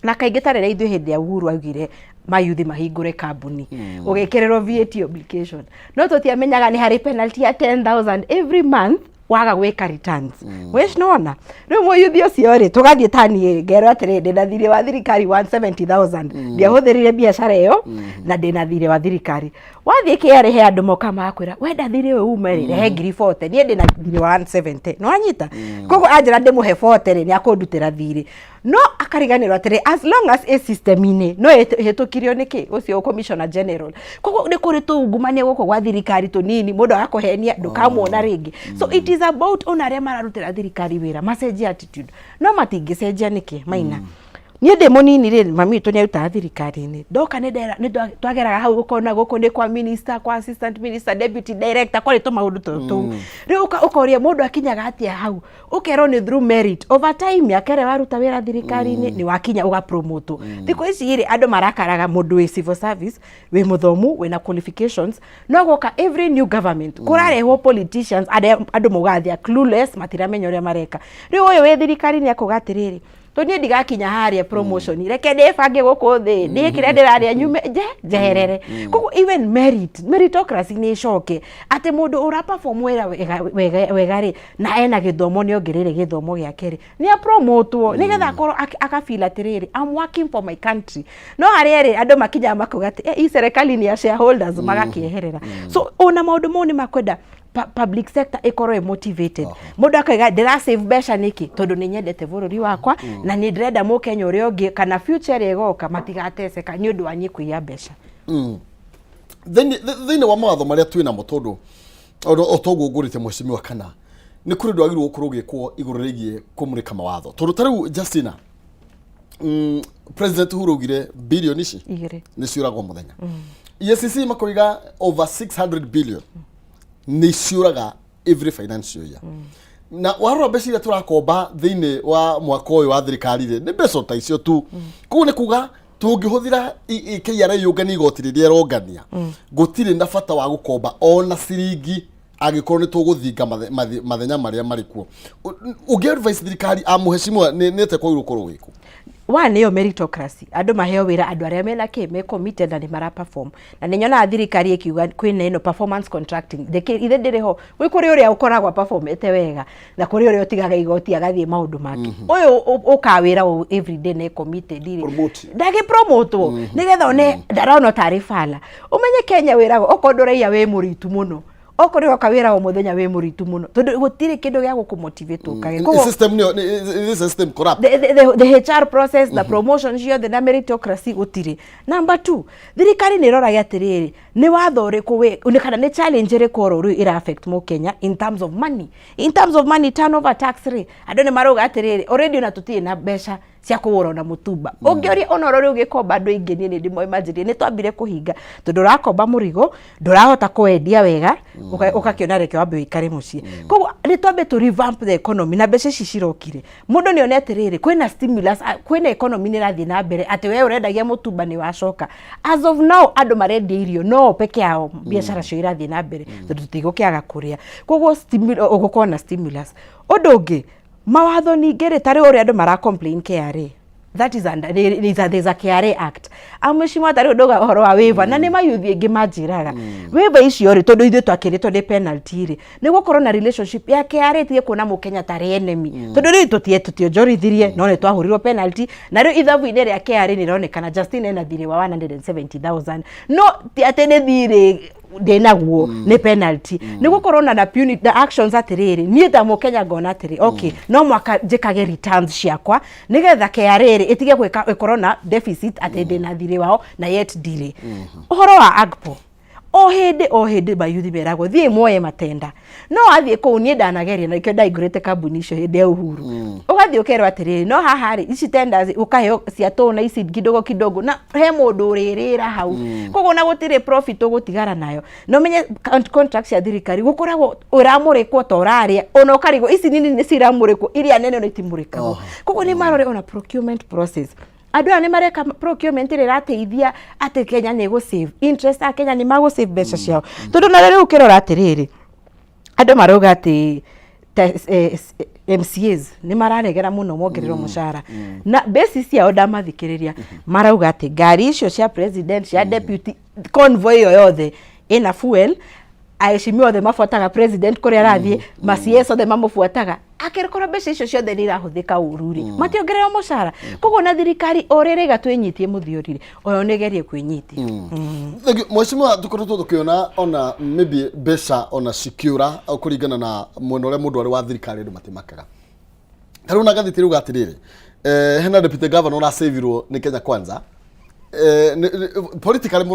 na kaingĩ tarĩra ithuĩ hĩndĩ ya Uhuru augire mayuthi mahingũre kambuni ũgĩkĩrĩrwo VAT obligation no tũtiamenyaga nĩ harĩ penalty ya 10,000 every month waga gwĩka returns wesh nona rĩu mũyuthi ũcio rĩ tũgathiĩ tani ngero atĩrĩ ndĩna thirĩ wa thirikari 170,000 ndiahũthĩrire biacara ĩyo na ndĩna thirĩ wa thirikari wathiĩ KRA he andũ moka makwĩra wenda thirĩ ũyũ ume rĩ rehe 40 niĩ ndĩna thirĩ wa 170 no anyita koguo anjĩra ndĩmũhe 40 rĩ nĩ akũndutĩra thirĩ no akariganĩrwo atĩrĩ as long as a system-inĩ no ĩhĩtũkirio nĩkĩ ũcio commissioner general koguo nĩ kũrĩ tũungumania gũkũ gwa thirikari tũnini mũndũ agakũhenia ndũkamuona rĩngĩ so it is about ona arĩa mararutĩra thirikari wĩra macenjia attitude no matingĩcenjia nĩkĩ maina Niĩ ndĩ mũnini rĩ mami witũ nĩarutaga thirikari-inĩ ndoka nĩ twageraga hau ũkona gũkũ nĩ kwa minister kwa assistant minister deputy director kwa rĩtũ maũndũ tũu rĩu ũkoria mũndũ akinyaga atĩa hau ũkerwo nĩ through merit over time yakere waruta wĩra thirikari-inĩ nĩ wakinya ũgapromote thikũ ici rĩ andũ marakaraga mũndũ wĩ civil service wĩ mũthomu wĩna qualifications no gũka every new government kũrarehwo politicians andũ mũgathia clueless matiramenya ũrĩa mareka rĩu ũyũ wĩ thirikari-inĩ akuga atĩrĩrĩ Toni ndigakinya haria promotion reke ndebange guku thi ndikire ndiraria nyume jeherere kuko even meritocracy ni coke ati mundu ura perform wega ri na ena githomo ni ongerere githomo giake ri ni apromotwo nigetha akorwo akafeel atiriri I'm working for my country no haria ri andu makinya makuga ati i serikali ni ya shareholders magakieherera so ona maundu mau ni makwenda public sector ikorwe motivated mundu akaiga ndira save besha niki tondu ni nyendete bururi wakwa na ni ndrenda mukenya uri ongi kana future igoka matigateseka ni undu wanyi kuiya besha thini wa mawatho maria twina mutondu otogo ngurite mweshimiwa kana ni kuri ndwagirwo kurugikwo iguru rigie kumurika mawatho tondu tariu Justina president hurugire billion ici ni ciuragwo muthenya EACC makoiga over 600 billion ni ciuraga every financial year na warora mbeca iria turakomba thiini wa mwaka uyu wa thirikari ri ni mbeca ta icio tu kugu ni kuga tungihuthira KRA yungani igotiririe rongania gutire na bata wa gukomba ona ciringi agikorwo ni tuguthinga mathenya maria mari kuo ugi advice thirikari amuheshimwa ni ete kwa irukorwo wiku one yo meritocracy andu maheo wira andu aria mena me committed na ni mara perform na ninyona thirikari ikiuga kwina ino performance contracting ithe ndiriho gwi kuri uria ukoragwa performete wega na kuri uria utigaga igoti agathie maundu make uyu ukawira everyday ne committed iri ndagi promote nigetha one ndarona tarifala umenye Kenya wirago okondoreia we muritu muno okore okawira omuthenya we muritu muno tondu gutire kindu gya gukumotivate ukage ko system ni this system corrupt the HR process the promotion the meritocracy gutire number 2 thirikari ni rora yatiriri ni watho riku we kana ni challenge riku ru ira affect mo Kenya in terms of money turnover tax rate andu ni maruga atiriri already una tutie na besha cia kuwora na mutumba ongiori onorori ugikomba andu ingi ni ndimo imagine ni twambire kuhinga tondu rakomba murigo ndurahota kwendia wega ukakiona reke wambe wikare mucie koguo ni twambe to revamp the economy na mbeca ici cirokire mundu ni onete riri kwina stimulus kwina economy ni rathi na mbere ati we urendagia mutumba ni wacoka as of now andu marendia irio no peke yao biashara cio irathi na mbere tondu tigukiaga kuria koguo ugukona stimulus odongi mawatho ningere tari uri andu mara complain KRA that is under there's a KRA act amwishimwa tari ndoga horo wa waiver na ni mayuthi ingi majiraga waiver icio ri tondu ithu twakiritwo ni penalty ri ni gukorwo na relationship ya KRA tie kuona mukenya tari enemy tondu ri tutiojorithirie no ni twahurirwo penalty na ri ithabu-ini ria KRA ni ronekana Justin ena thiri wa 170,000 no ti atene thiri denaguo ni penalty ni gukorwo na punity actions atiriri nie ta mukenya ngona atiri okay no mwaka njikage returns ciakwa nigetha KRA itige gwika corona deficit atende na thire wao na yet delay uhoro wa agpo o hede bayuthi beragwo thie moye matenda no athie ko nie ndanageria na ikyo ndaigurete kambuni icio hede ya uhuru ugathie ukerwa atiriri no haha ri ici tenders ukaheo cia tona ici kidogo na he mundu uririra hau koguo na gutire profit ugutigara nayo no menye contracts ya thirikari gukoragwo uramurikwo to raria ona ukarigo ici nini ni ciramurikwo iria nene no itimurikagwo koguo ni marore ona procurement process andu ane mareka procurement ri rateithia ati Kenya ni go save interest a Kenya ni mago save beca ciao tondu na riu kirora atiriri andu maroga ati MCAs ni mararegera muno mongerero mushara na basis ciao ndamathikiriria marauga ati ngari icio cia president cia deputy convoy yothe ina fuel aishimio othe mafuataga president kuria rathie macieso othe mamufuataga akirikora mbeca icio ciothe ni irahuthika ururi mationgerera mushara koguo na thirikari orere gatwenyitie muthiorire oyo negerie kwinyitia mweshimwa dukoretwo tukiona ona maybe mbeca ona secure kuringana na mwena uria mundu ari wa thirikari ndu matimakaga tariu na gathiti ruga atiriri hena deputy governor na savirwo ni Kenya Kwanza politically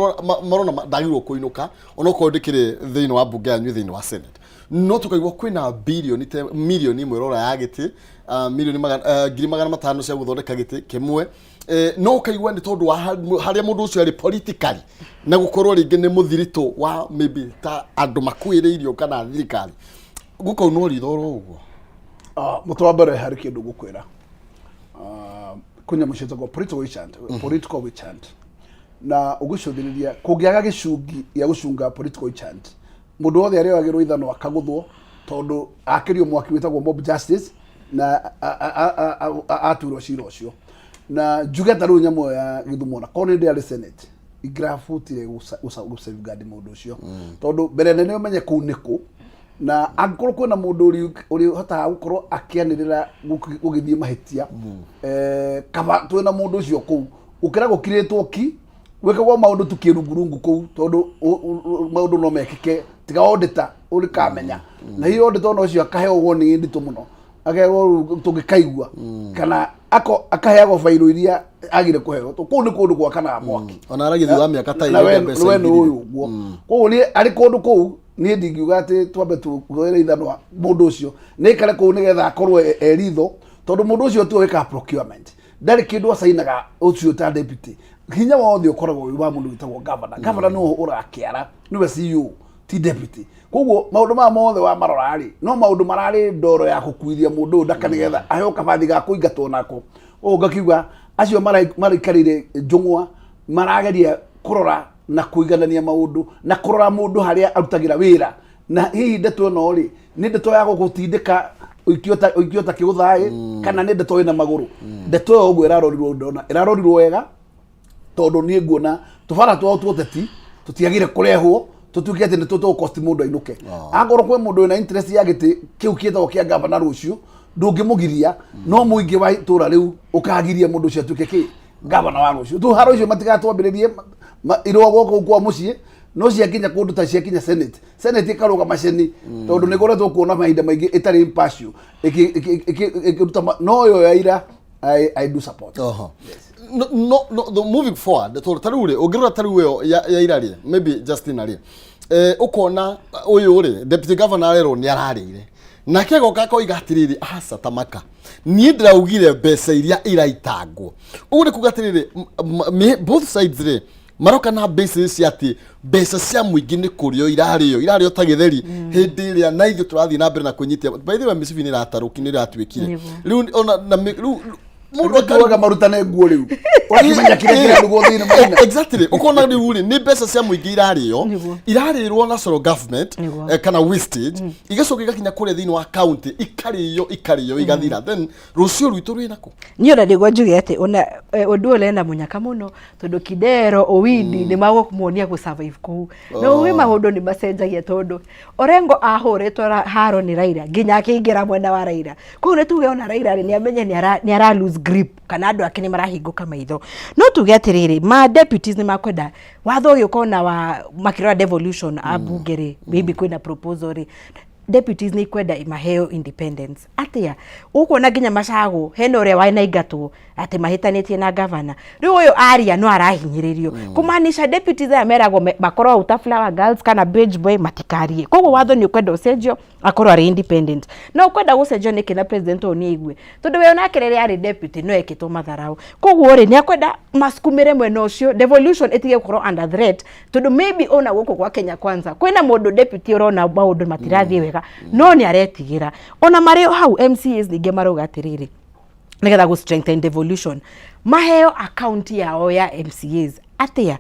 marona ndagirwo kuinuka ona ko ndikire thiini wa bunge anyu thiini wa senate no tukaigwa kwina milioni imwe rora ya giti milioni ngiri magana matano cia guthondeka giti kimwe no kaigwa ni tondu haria mundu ucio ari politically na gukorwo ringi ni muthirito wa maybe ta andu makuiriirio kana thirikari guko no rithoro uguo mutwambere hari kindu gukwira kunya mushitego political witchant na ugucudiriria kungiaga gicungi ya gucunga political witchant mundu wothe ari wagirwo ithano akaguthwo tondu akirio mwaki witagwo mob justice na aturwo cira ucio na njuge taru nyamo ya Githumo na kone ndi ari senate igrafutire safeguard mundu ucio tondu mbere nene umenye ku niku na angorwo kwina mundu uri hota gukorwo akianirira gugithie mahitia kaba twina mundu ucio ku ukira gukiritwo ki wekagwo maundu tukirungurungu ku tondu maundu no mekike tiga audita uri kamenya na hiyo audita no cio akaheo warning ndito muno agerwo tugikaigua kana akaheagwo failo iria agire kuheo to kundu kundu kwa kana mwaki ona aragithi wa miaka ta ile mbeca we no uyu guo ko ni ari kundu ku ni ndingiuga ati twambe tugoere ithanwa mundu ucio ni kare ku nigetha akorwo eritho tondu mundu ucio tu weka procurement ndari kindu asainaga ucio ta deputy hinya wothe ukoragwo wa mundu witagwo governor no urakiara niwe CEO ti deputy koguo maundu ma mothe wa marorari no maundu marari ndoro ya kukuithia mundu ndaka nigetha aheo kabathi ga kuingatwo nako ngakiuga acio marikarire njungwa marageria kurora na kuiganania maundu na kurora mundu haria arutagira wira na hihi ndeto no ri ni ndeto ya gugutindika ikiota kiuthai kana ni ndeto ina maguru ndeto yo ugu irarorirwo ndona irarorirwo wega tondu ni nguona tubara twoteti tutiagire kurehwo tutuke ati ni tuto cost mundu ainuke angorwo kwe mundu ina interest ya giti kiu kietho kia governor rucio ndungimugiria no muingi wa itura riu ukagiria mundu ucio atuke ki governor wa rucio tu haro ucio matigatwambiririe iro goko kwa mucie no ciakinya kundu ta ciakinya senate ikaruga maceni tondu ni goretwo kuona mahinda maingi itari impartial ikiruta no yo ya ira I do support. No, the moving forward the tarure ogirora taruwe ya irari maybe Justin ari ukona uyu ri deputy governor rero ni ararire na kego kako igatiriri asa tamaka ni ndiraugire mbeca iria iraitangwo uri kugatiriri both sides ri maroka na basis ati mbeca cia muingi ni kurio irario ta githeri hindi iria na ithu turathi na mbere na kunyitia by the way misibi ni rataruki ni ratwikire riu ona na mundu akaga marutane nguo riu wakimenya kire kire ndugo thini maina exactly ukona riu ni mbeca cia muingi irarirwo national government kana wastage igacoka igakinya kure thini wa county ikariyo igathira then rucio rwitu rwinako ni ona ndigwo njuge ati ona undu ole na munyaka muno tondu Kidero Owindi ni magokumuonia ku survive ku no we maundu ni macenjagia tondu Orengo ahuritwo haro ni Raila nginya akiingira mwena wa Raila ko ne tuge ona Raila ni amenye ni ara lose grip kana andu akini marahinguka maitho no tuge atiriri ma deputies ni makwenda watho yukona wa makirwa devolution abungere maybe kwenda proposal deputies ni kwenda imaheo independence atia ukona ginya macago heno ore waina ingatwo ati mahitanitie na governor riu uyu aria no arahinyiririo kumanisha deputies ya merago bakoro uta flower girls kana beige boy matikarie kogo watho ni kwenda ucenjio akoro ari independent no kwenda gucenjio ni kina president oni igwe tondu we ona kirere ari deputy no ekito matharau kogo ore ni akwenda maskumire mwena ucio devolution etige koro under threat tondu maybe ona guko kwa Kenya Kwanza kwina mundu deputy urona maundu matirathie wega no ni aretigira ona mario hau MCAs ninge maroga atiriri nigetha go strengthen devolution maheo account yao ya MCAs atia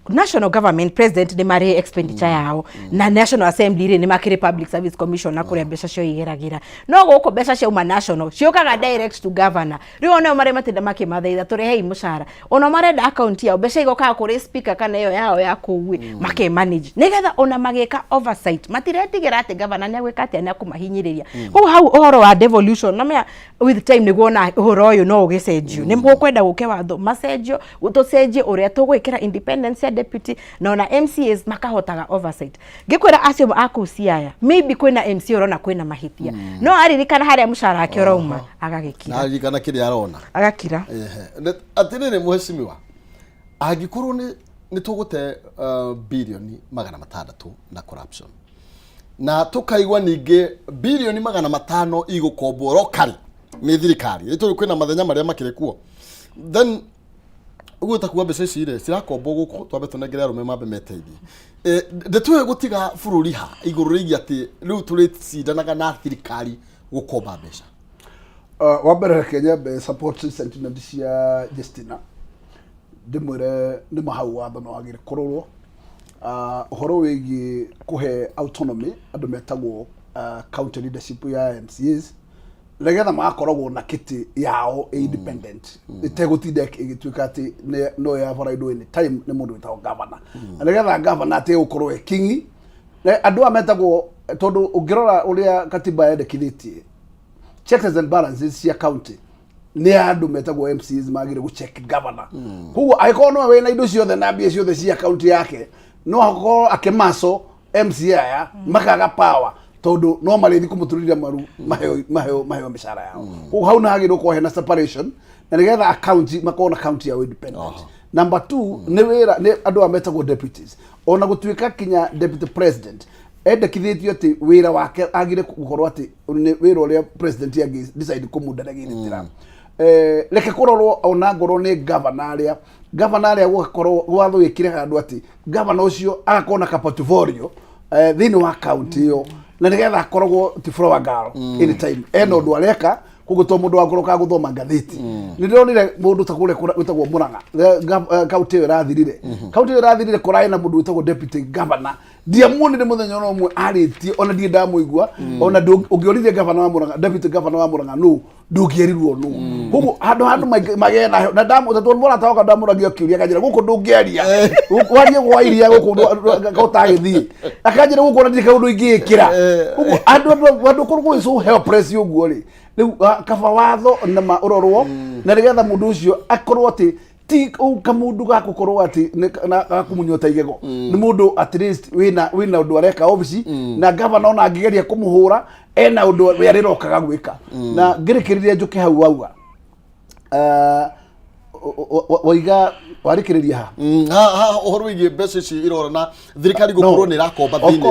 national government president ni mari expenditure yao na national assembly ni makire public service commission na kuria mbeca cio igeragira no guko mbeca cio uma national ciokaga direct to governor rio ona mari matinda makimathaitha turehei mushara ona marenda account yao mbeca igoka kuri speaker kana iyo yao ya kuwi make manage nigetha ona mageka oversight matiretigira ati governor ni agwika ati ni akumahinyiriria ko hau uhoro wa devolution na me with time ni guona uhoro uyu no ugicenjio ni mkwenda guke watho macenjio gutucenjie uria tugwikira independence deputy na ona MCAs makahotaga oversight gikwira acio akuciaya maybe kwina MC urona kwina mahitia no aririkana haria mushara ake urauma agagikira na aririkana kiri arona agakira atirire muheshimiwa agikorwo ni tugute bilioni 600 na corruption na tukaigwa ninge bilioni 500 igukombwo rokari ni thirikari ito kwina mathenya maria makire kuo then uguo takuwa mbeca ici ire cirakombwo guku twambe tunengere arume mambe meteithie ndetuwe gutiga bururi ha iguru rigi ati riu turicindanaga na thirikari gukomba mbeca wa mbere Kenya be support sentiment cia Justina ndimwire ndimo hau watho no agire kururwo uhoro wigi kuhe autonomy andu metagwo county leadership ya MCAs legetha makoragwo na kiti yao independent itegutinda igituika ati no ya faraido any time ni mundu witao governor legetha governor ate ukorwo kingi andu ametagwo tondu ungirora uria katiba yendekithitie checks and balances cia county ni andu metagwo MCs magire gu check governor hugo aiko no we na indo ciothe na mbia ciothe cia county yake no akoro akemaso MCA ya makaga power tondu no marithi kumuturira maru maheo mishara yao hugo hauna hagiro ko hena separation na nigetha account makona county ya independent number 2 ni wira ni andu ametagwo deputies ona gutuika kinya deputy president endekithitio ati wira wake agire gukorwo ati wira uria president yagi decide kumundagithitira leke kurorwo ona ngoro ni governor aria gukorwo watho wikire handu ati governor ucio agakona ka portfolio thini wa county yo na nigetha akoragwo ti flower girl anytime eno ndu areka kuguto mundu wakoroka guthoma ngathiti ni ndonire mundu takure witagwo Muranga county irathirire korai na mundu witagwo deputy governor diamoni ni muthenya no mwe aritie ona die ndamuigua ona ungiorithia governor wa Muranga deputy governor wa Muranga no ndungierirwo no hugo handu magena na ndamu tatu mbona taoka ndamuragia kiuria kanjira guku ndungieria warie gwa iria guku gautagithie akanjira guku na ndikaundu ingikira hugo andu kurugwo so helpless uguo ri riu kaba watho na maurorwo na rigetha mundu ucio akorwo ati ti kamundu gakukorwo ati na kumunyota igego ni mundu at least wina undu areka office na governor na angigeria kumuhura ena undu yarirokaga gwika na ngirikiriria njuke hau auga waiga warikiriria ha uhoro wigi mbeca ici irora na thirikari gukorwo ni rakomba thini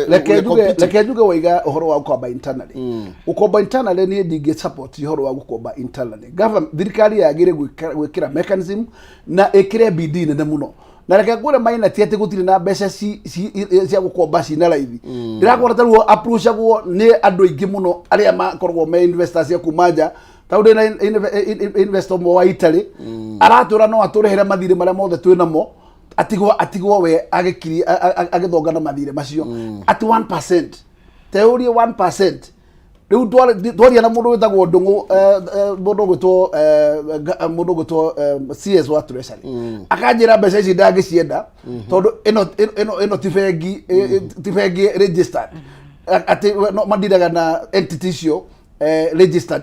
leke njuge waiga uhoro wa gukomba internally gukomba internally ni ndingi support uhoro wa gukomba internally government thirikari yagire gwikira mechanism na ikire bidii nene muno na reke ngure maina ti ati gutire na mbeca cia gukomba cina raithi ndirakora taruo approach agwo ni andu ingi muno aria makorwo me investors ya kumanja taude na investor mo wa Italy aratura no aturehere mathire maria mothe twinamo atigwo we agikiri agithongana mathire macio ati 1% teorie 1% riu twaria na mundu witagwo ndungu mundu gwitwo CS wa treasury akanjira mbeca ici ndangicienda tondu ino tifengi registered ati mandiraga na entities cio registered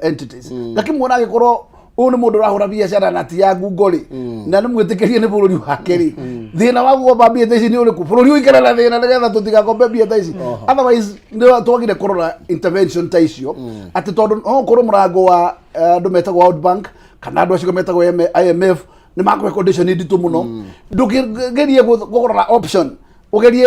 entities lakini muona gikorwo ni mundu rahura biashara na ti ya Google na ni mwitikirie ni bururi wake ri thina wa guomba bia taici ni uriku bururi uikara na thina nigetha tutigakombe bia taici otherwise ndio twagire korora intervention taicio ati tondu okorwo murango wa andu metagwo World Bank kana andu acio metagwo IMF ni makwe condition nditu muno ndukigerie gukora option ugerie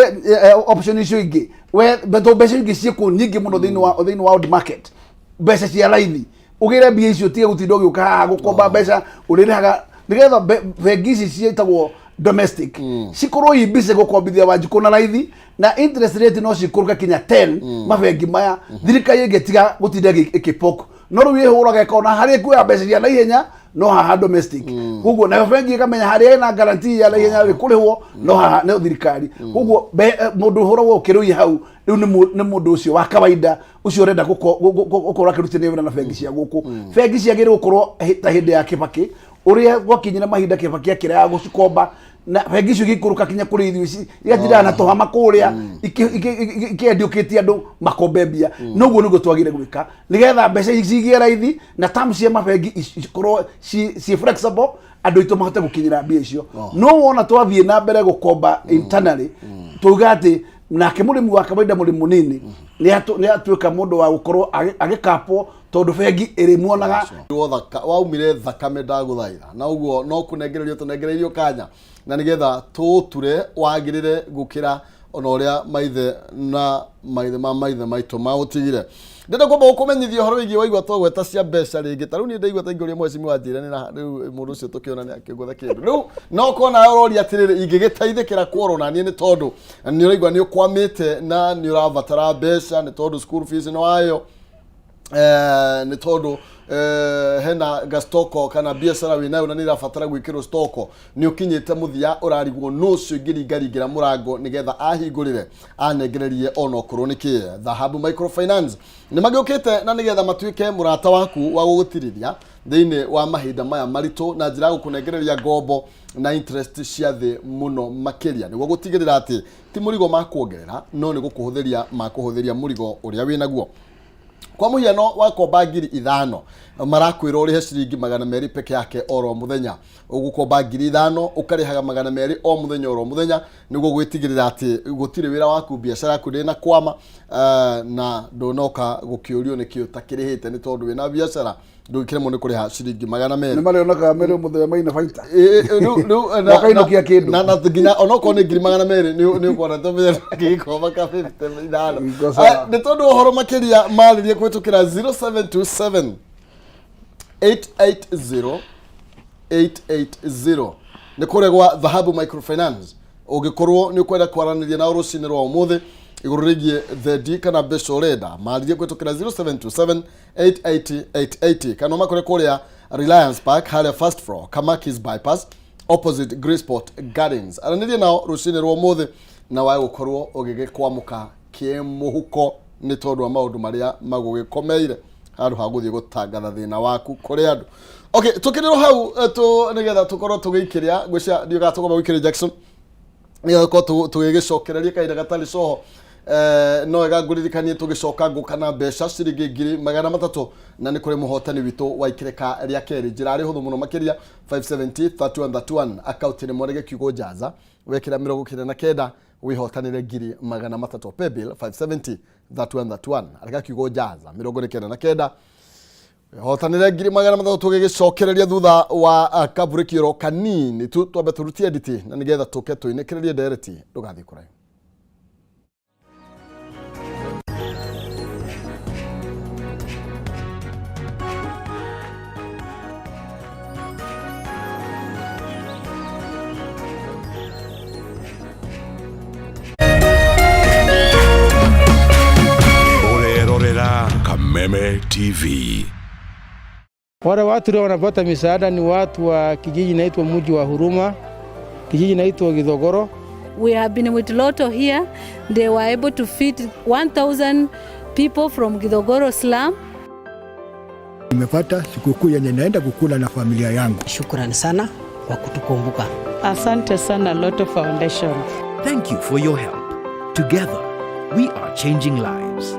option icio ingi we beto mbeca ingi ciku nyingi muno thini wa world market mbeca cia raithi ugire bia icio tie gutinda ugiuka gukomba mbeca uriraga nigetha bengi ici cietagwo domestic cikorwo ibise gukombithia wanjiku na raithi na interest rate no cikuruka kinya 10 mabengi maya thirikari ingetiga gutinda ikipoko no riu ihuraga ikona hari kuya mbeca cia naihenya no haha domestic hugo na bengi ikamenya hari ina guarantee ya naihenya ri kurihwo no haha no thirikari hugo mundu huragwo kiruyi hau riu ni mundu ucio wa kawaida ucio urenda gukora kirutine wira na bengi cia guku bengi ciagire gukorwo ta hindi ya Kibaki uria gwakinyira mahinda Kibaki akira ya gucikomba na bengi icio gikuruka kinya kuri ithu ici igatira na tohama kuria ikiendiukitie andu makombe mbia noguo niguo twagire gwika nigetha mbeca igigie raithi na terms cia mabengi ikorwo ci flexible andu itu mahote gukinyira mbia icio no wona twathie na mbere gukomba internally tuga ati nake murimu wa kawaida murimu nini ni atuika mundu wa gukorwo agikapo tondu bengi iri muonaga waumire thakame ndaguthaira na uguo no kunengererio tunengererio kanya na nigetha tuture wagirire gukira ona uria maithe na maithe maitũ mautigire. Ndenda kwamba gukumenyithia horo wigi waigua twagweta cia mbeca ringi ta riu ni ndaigua ta ingoria mwecimu wa njira ni na riu mundu ucio tukiona ni akigutha kindu riu no kona urori atiriri ingigitaithikira kuorona ni tondu ni uraigua ni ukwamite na ni uravatara mbeca ni tondu school fees no ayo ni tondu hena gastoko kana biashara winayo na nirafatara gwikirwo stoko ni ukinyite muthia urarigwo nucio ngiringaringira murango nigetha ahingurire anengererie ono kuruniki Dhahabu Microfinance ni magiukite na nigetha matuike murata waku wa gugutirithia thiini wa mahinda maya marito na njira gukunengereria ngombo na interest cia thi muno makiria niguo gutigirira ati ti murigo makuongerera no ni gukuhuthiria murigo uria winaguo. Kwa muhiano wakomba ngiri 5 marakwira urihe ciringi 200 peke yake oro muthenya ugukomba ngiri 5 ukarihaga 200 o muthenya oro muthenya niguo gwitigirira ati gutire wira waku biashara yaku ndina kwama na ndonoka gukiurio nikio takirihite ni tondu wina biashara ndukire mu ni kuriha ciringi 200 ni marionaga Kameme muthenya maina baita na kainokia kindu na nginya onoko ni ngiri 200 ni ukona to gikomba ka 50 ni tondu horo makiria maririe kwitukira 0727 880 ni kuregwa Dhahabu Microfinance ugikorwo ni kwenda kwaraniria na urucini rwa umuthi iguru rigie the D kana besho reda maririe kwitukira 0727 880 kana makore kuria Reliance Park hale first floor Kamakis bypass opposite Greensport Gardens aranirie na urucini rwa umuthi na wae gukorwo ugigikwamuka kiemuhuko ni tondu wa maundu maria magugikomeire haru haguthie gutangatha thina waku kuri andu. Okay, tukiriro hau tu nigetha tukorwo tugikiria gwicia ndio gatugoma gwikiria Jackson ni ko tugigicokereria kaida gatali soho no gaguririkanie tugicoka ngukana mbeca ciringi ngiri 300 na ni kuri muhotani witu wa ikireka ria keri njira ri huthu muno makiria 570 3131 account ni morege kiugo jaza wekira 29 wihotanire ngiri 300 pay bill 570 3131 arika kiugo jaza 29 hotanire ngiri 300 tugigicokereria thutha wa kaburikiro kanini tu twambe turutie editi na nigetha tuke tuinekererie direct ndugathi kurai. Kameme TV. Wale watu leo wanapata misaada ni watu wa kijiji inaitwa Mji wa Huruma, kijiji inaitwa Githogoro. We have been with Lotto here. They were able to feed 1,000 people from Githogoro slum. Nimepata sikukuu yenye naenda kukula na familia yangu. Shukrani sana kwa kutukumbuka. Asante sana Lotto Foundation. Thank you for your help. Together, we are changing lives.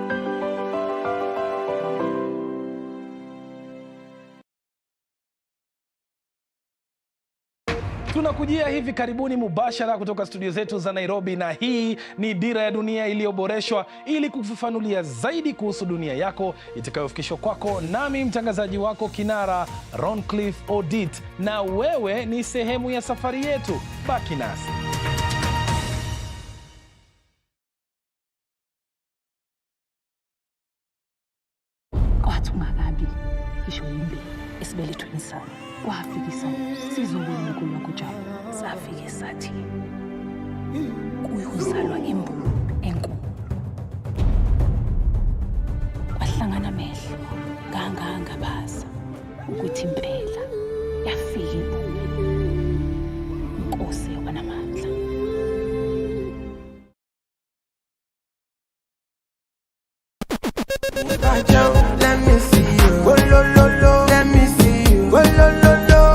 Tunakujia hivi karibuni mubashara kutoka studio zetu za Nairobi, na hii ni Dira ya Dunia iliyoboreshwa ili kufafanulia zaidi kuhusu dunia yako, itakayofikishwa kwako nami mtangazaji wako kinara Roncliffe Odit, na wewe ni sehemu ya safari yetu. Baki nasi. Watu magabi ishoyimbe isibeli twinisa wafikisa sizongweni kulwa kujalo safike sathi kuyuzalwa imbulu enkulu wahlangana mehlo nganganga baza ukuthi impela yafika imbulu inkosi yabanamandla.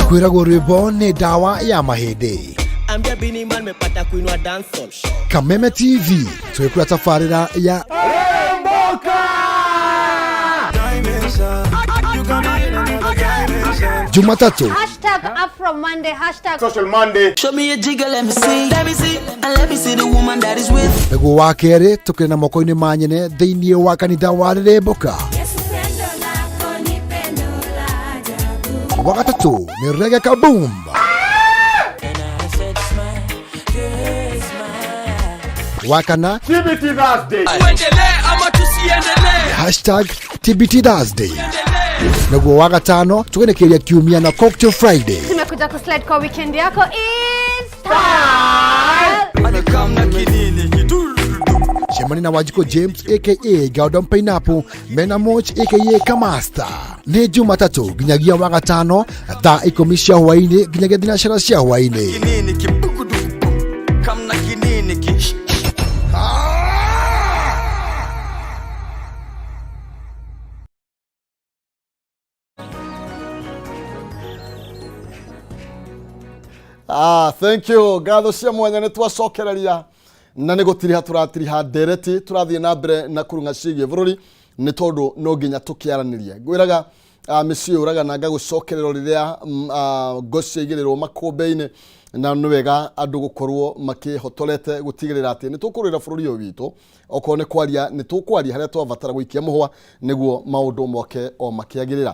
Kwiragwo rwimbo ni dawa ya mahindi. Kameme TV twikura tafarira ya Jumatatu #AfroMonday #Social Monday. Show me a jigger, let me see. Let me see. And let me see the woman that is with. Ego wa kere tukire na moko-ini manyene thiini wa kanitha wa Riremboka. Wakatatu ni Reggae Kaboom. wakana TBT Thursday. #TBT Thursday. Naguo wa gatano tugenekeria kiumia na Cocktail Friday. Tumekuja kuslide kwa weekend yako Easter. Shemani na Wajiko James aka Gordon Pineapple, Mena Moch aka Kamasta. Ni Jumatatu ginyagia wa gatano thaa 10 cia hwaini ginyagia thinacara cia hwaini. Thank you. Gatho cia mwanya nĩ twacokereria na nĩ gũtiriha tũratiriha ndereti tũrathiĩ na mbere na kurunga ciĩgiĩ bũrũri nĩ tondũ no nginya tũkĩaranĩrie. Ngwĩraga mĩciĩ ũraga na ngagũcokererwo rĩrĩa ngũ ciaigĩrĩrwo makũmbĩ-inĩ na nĩ wega andũ gũkorwo makĩhotorete gũtigĩrĩra atĩ nĩ tũkũrũĩra bũrũri ũyũ witũ okorwo nĩ kwaria nĩ tũkwaria harĩa twabatara gũikia mũhwa nĩguo maũndũ moke o makĩagĩrĩra.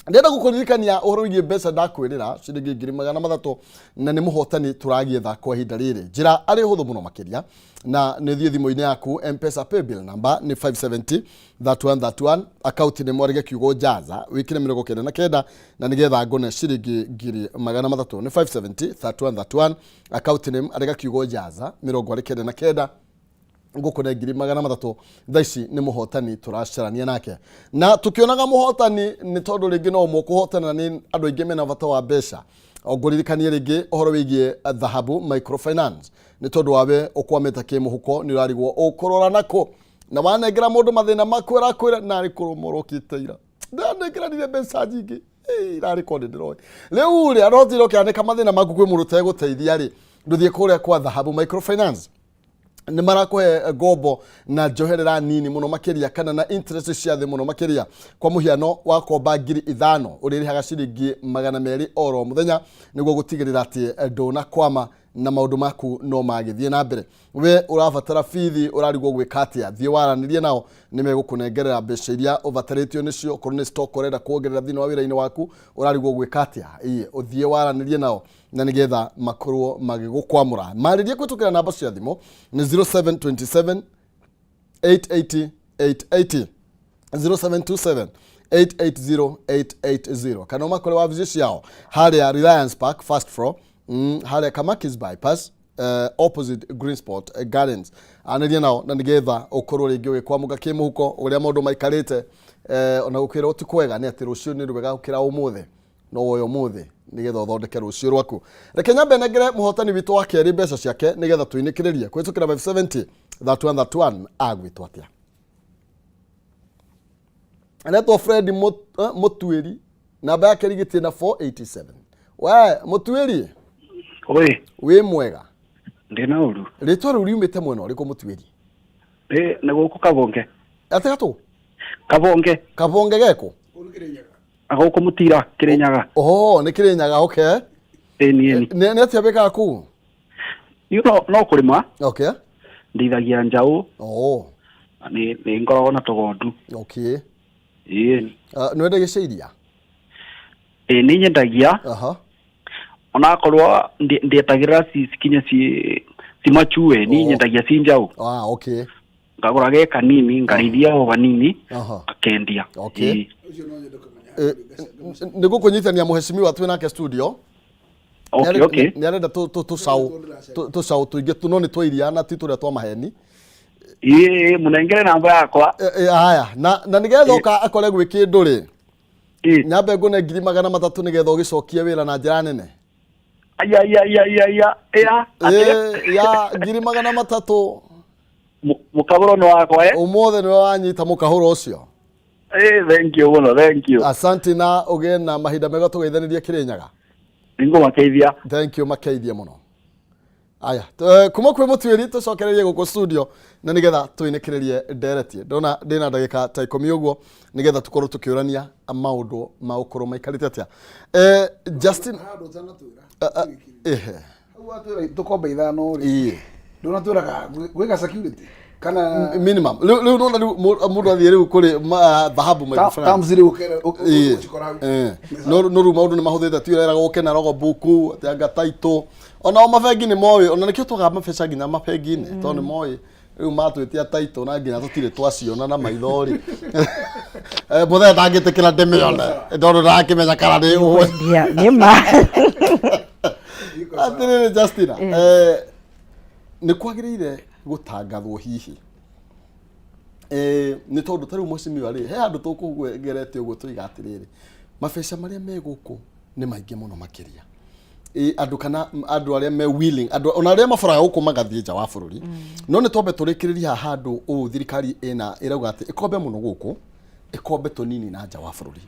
Ndenda gũkũririkania ũhoro wĩgiĩ mbeca ndakwĩrĩra ciringi 300 na nĩ mũhotani tũragietha kwa ihinda rĩrĩ. Njĩra arĩ hũthũ mũno makĩria na nĩ thiĩ thimũ-inĩ yaku M-Pesa paybill number nĩ 570 3131 account nĩ mwarige kiugo jaza wĩkĩre 99 na nĩgetha ngone ciringi 300 nĩ 570 3131 account nĩ arega kiugo jaza 99 ngũkũne 300 thaa ici nĩ mũhotani tũracarania nake na tukionaga mũhotani nĩ tondũ rĩngĩ no mũkũhotana nĩ andũ aingĩ mena bata wa mbeca ongũririkanie rĩngĩ ũhoro wĩgiĩ dhahabu microfinance nĩ tondũ wawe ũkwamĩte kĩmũhuko nĩ ũrarigwo ũkũrora nako na wanengera mũndũ mathĩna makwĩra na arĩ kũrũmũrũkĩte ira ndanengeranire mbeca nyingĩ irarĩ kondĩ ndĩroĩ rĩu rĩ arotire ũkĩandĩka mathĩna maku kwĩ mũndũ tegũteithia rĩ ndũthiĩ kũrĩa kwa dhahabu microfinance nĩ marakũhe ngombo na njoherera nini mũno makĩria kana na interest cia thĩ mũno makĩria kwa mũhiano wa komba 5,000 ũrĩrĩhaga ciringi 200 oro mũthenya nĩguo gũtigĩrĩra atĩ ndũnakwama na maũndũ maku no magĩthiĩ na mbere we ũrabatara bithi ũrarigwo gwĩka atĩa thiĩ waranĩrie nao nĩ megũkũnengerera mbeca iria ũbatarĩtio nĩcio okorwo nĩ stock ũrenda kuongerera thĩinĩ wa wĩra-inĩ waku ũrarigwo gwĩka atĩa ũthiĩ waranĩrie nao na nĩgetha makorwo magĩgũkwamũra marĩrie kwĩtũkĩra namba cia thimũ nĩ 0727 880 880 0727 880 kana umakore wabici ciao harĩa Reliance Park first floor harĩa Kamakis bypass opposite Greensport Gardens anĩria nao na nĩgetha ũkorwo rĩngĩ wĩkwamũka kĩmũhuko ũrĩa maũndũ maikarĩte ona gũkwĩra ũti kwega nĩ atĩ rũciũ nĩ rwega gũkĩra ũmũthĩ no woyo ũmũthĩ nĩgetha ũthondeke rũciũ rwaku reke nyambe nengere mũhotani witũ wa kerĩ mbeca ciake nĩgetha tũinĩkĩrĩrie kwĩtũkĩra 570 3131 agwĩtwo atĩa anetwo Fred Mũtuĩri namba yake rigĩtie na 487 we Mũtuĩri wĩ mwega ndina uru rĩtwa rĩu riumĩte mwena ũrĩkũ Mũtuĩri nĩ gũkũ Kabonge atĩ gatũ Kabonge geko agũkũ Mũtira Kĩrĩnyaga nĩ Kĩrĩnyaga okay nĩ atĩa bĩkaga kũu no kũrĩma okay ndithagia njaũ nĩ ngoragwo na tũgondu okay nĩ wendagia cia iria nĩ nyendagia onakorwo ndietagĩrĩra cikinye cimachue nĩ nyendagia ci njaũ okay ngagũra ge kanini ngarĩithia o banini akendia okay nĩ gũkũnyitania mũheshimiwa twĩ nake studio nĩ arenda tũcaũ tũingĩ tũno nĩ twa iria na ti tũrĩa twa maheni mũnengere namba yakwa haya na nĩgetha ũka akore gwĩ kĩndũ rĩ nyambe ngũne 300 nĩgetha ũgĩcokie wĩra na njĩra nene ya 300 mũkahũro nĩ wakwa ũmũthĩ nĩwe wanyita mũkahũro ũcio thank you mũno thank you asante na ũgĩe na mahinda mega tũgeithanĩrie Kĩrĩnyaga nĩngũmakeithia thank you makeithie mũno aya kuma kwĩ Mũtuĩri tũcokererie gũkũ studio na nĩgetha tũinĩkĩrĩrie ndereti ndona ndĩna ndagĩka ta 10 ũguo nĩgetha tũkorwo tũkĩũrania maũndũ ma ũkorwo maikarĩte atĩa Justin tukombe ithano ri ndona twiraga gwĩka security kana minimum leo no mundu athie riu kuri dhahabu my friend tamziri ukora no ru maundu ni mahuthite tuira gukena rogo buku anga taito ona o mabengi ni moyo ona nikio twaga mabesa ginya mabengi ni to ni moyo riu matwitia taito na ginya tutire twaciona na maithori muthe ndangitikira ndemiona ndono ndakimenya kana ni ni ma atirire Justina ni kwagirire gutangathwo hihi ni tondu tari mucimi ari he andu tukugerete uguo tuigatirire mabesa maria me guku ni maingi muno makiria andu kana andu aria me willing andu ona aria mabaraga guku magathie nja wa bururi no ni tombe turikiriria handu thirikari ina irauga ati ikombe muno guku ikombe tonini na nja wa bururi